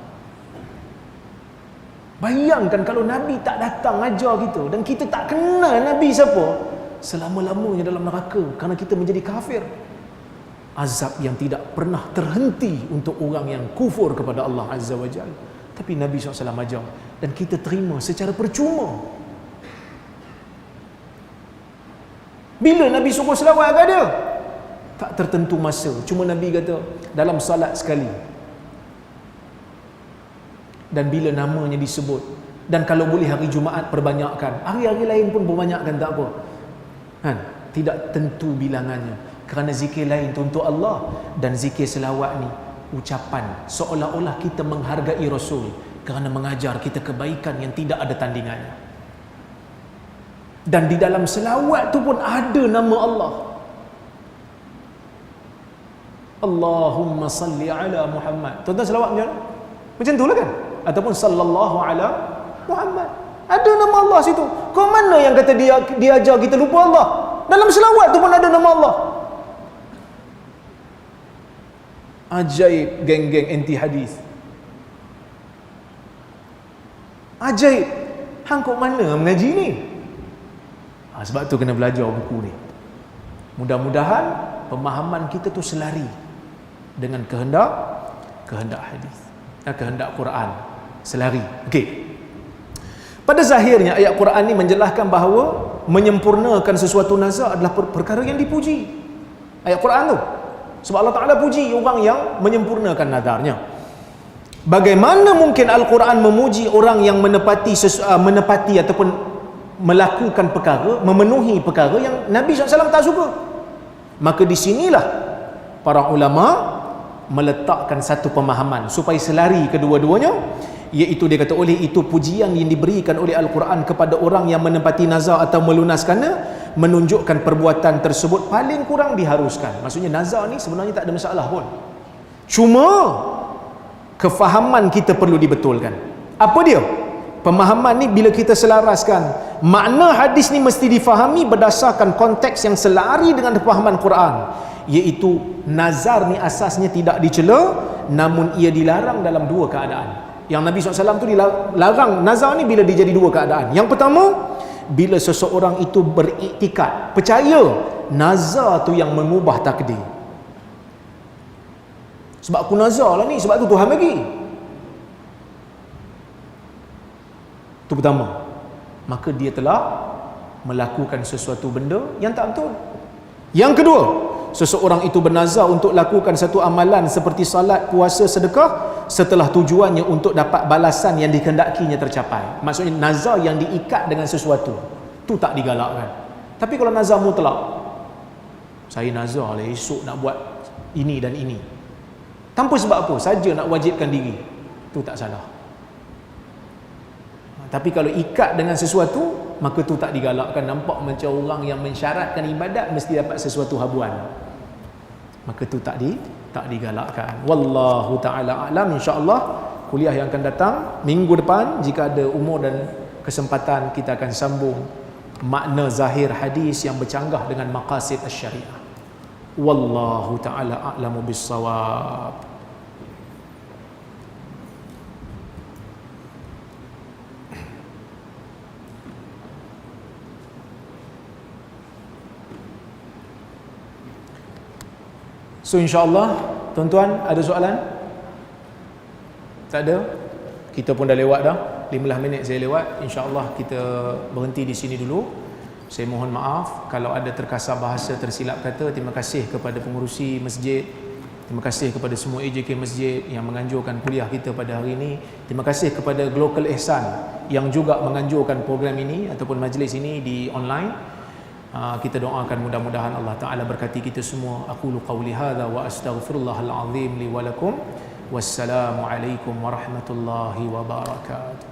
Bayangkan kalau Nabi tak datang ajar kita dan kita tak kenal Nabi siapa, selama-lamanya dalam neraka kerana kita menjadi kafir. Azab yang tidak pernah terhenti untuk orang yang kufur kepada Allah Azza wa Jalla. Tapi Nabi SAW ajar dan kita terima secara percuma. Bila Nabi suruh selawat kat dia? Tak tertentu masa. Cuma Nabi kata dalam salat sekali. Dan bila namanya disebut. Dan kalau boleh hari Jumaat perbanyakkan. Hari-hari lain pun perbanyakkan, tak apa. Kan? Tidak tentu bilangannya. Kerana zikir lain tu untuk Allah. Dan zikir selawat ni ucapan seolah-olah kita menghargai Rasul kerana mengajar kita kebaikan yang tidak ada tandingannya. Dan di dalam selawat tu pun ada nama Allah. Allahumma salli ala Muhammad. Tuan-tuan selawat macam mana? Macam tu lah kan? Ataupun sallallahu ala Muhammad. Ada nama Allah situ. Kau mana yang kata dia ajar kita lupa Allah? Dalam selawat tu pun ada nama Allah. Ajaib geng-geng anti hadis. Ajaib. Hang kok mana mengaji ni? Sebab tu kena belajar buku ni. Mudah-mudahan pemahaman kita tu selari dengan kehendak hadis, kehendak Quran, selari. Okey. Pada zahirnya ayat Quran ni menjelaskan bahawa menyempurnakan sesuatu nazar adalah perkara yang dipuji. Ayat Quran tu. Sebab Allah Ta'ala puji orang yang menyempurnakan nazarnya. Bagaimana mungkin Al-Quran memuji orang yang menepati ataupun melakukan perkara, memenuhi perkara yang Nabi SAW tak suka? Maka di sinilah para ulama meletakkan satu pemahaman supaya selari kedua-duanya, iaitu dia kata oleh itu pujian yang diberikan oleh Al-Quran kepada orang yang menepati nazar atau melunaskannya menunjukkan perbuatan tersebut paling kurang diharuskan. Maksudnya nazar ni sebenarnya tak ada masalah pun, cuma kefahaman kita perlu dibetulkan. Apa dia? Pemahaman ni bila kita selaraskan, makna hadis ni mesti difahami berdasarkan konteks yang selari dengan pemahaman Quran, iaitu nazar ni asasnya tidak dicela, namun ia dilarang dalam dua keadaan. Yang Nabi SAW tu dilarang nazar ni bila dia jadi dua keadaan. Yang pertama, bila seseorang itu beriktikad, percaya nazar tu yang mengubah takdir. Sebab aku nazar lah ni, sebab tu Tuhan bagi. Itu pertama. Maka dia telah melakukan sesuatu benda yang tak betul. Yang kedua, seseorang itu bernazar untuk lakukan satu amalan seperti salat, puasa, sedekah setelah tujuannya untuk dapat balasan yang dikehendakinya tercapai. Maksudnya nazar yang diikat dengan sesuatu, tu tak digalakkan. Tapi kalau nazar mutlak, saya nazar lah esok nak buat ini dan ini, tanpa sebab apa, saja nak wajibkan diri, tu tak salah. Tapi kalau ikat dengan sesuatu, maka tu tak digalakkan. Nampak macam orang yang mensyaratkan ibadat mesti dapat sesuatu habuan, maka tu tak digalakkan. Wallahu ta'ala a'lam. InsyaAllah kuliah yang akan datang minggu depan, jika ada umur dan kesempatan, kita akan sambung makna zahir hadis yang bercanggah dengan maqasid asy-syariah. Wallahu ta'ala a'lamu bis-shawab. So insyaAllah, tuan-tuan, ada soalan? Tak ada? Kita pun dah lewat dah, 15 minit saya lewat. InsyaAllah kita berhenti di sini dulu. Saya mohon maaf kalau ada terkasar bahasa tersilap kata. Terima kasih kepada pengurusi masjid, terima kasih kepada semua AJK masjid yang menganjurkan kuliah kita pada hari ini. Terima kasih kepada Global Ihsan yang juga menganjurkan program ini ataupun majlis ini di online. Kita doakan mudah-mudahan Allah Ta'ala berkati kita semua. Aqulu qawli hadha wa astaghfirullahal azim li wa lakum. Wassalamu alaikum warahmatullahi wabarakatuh.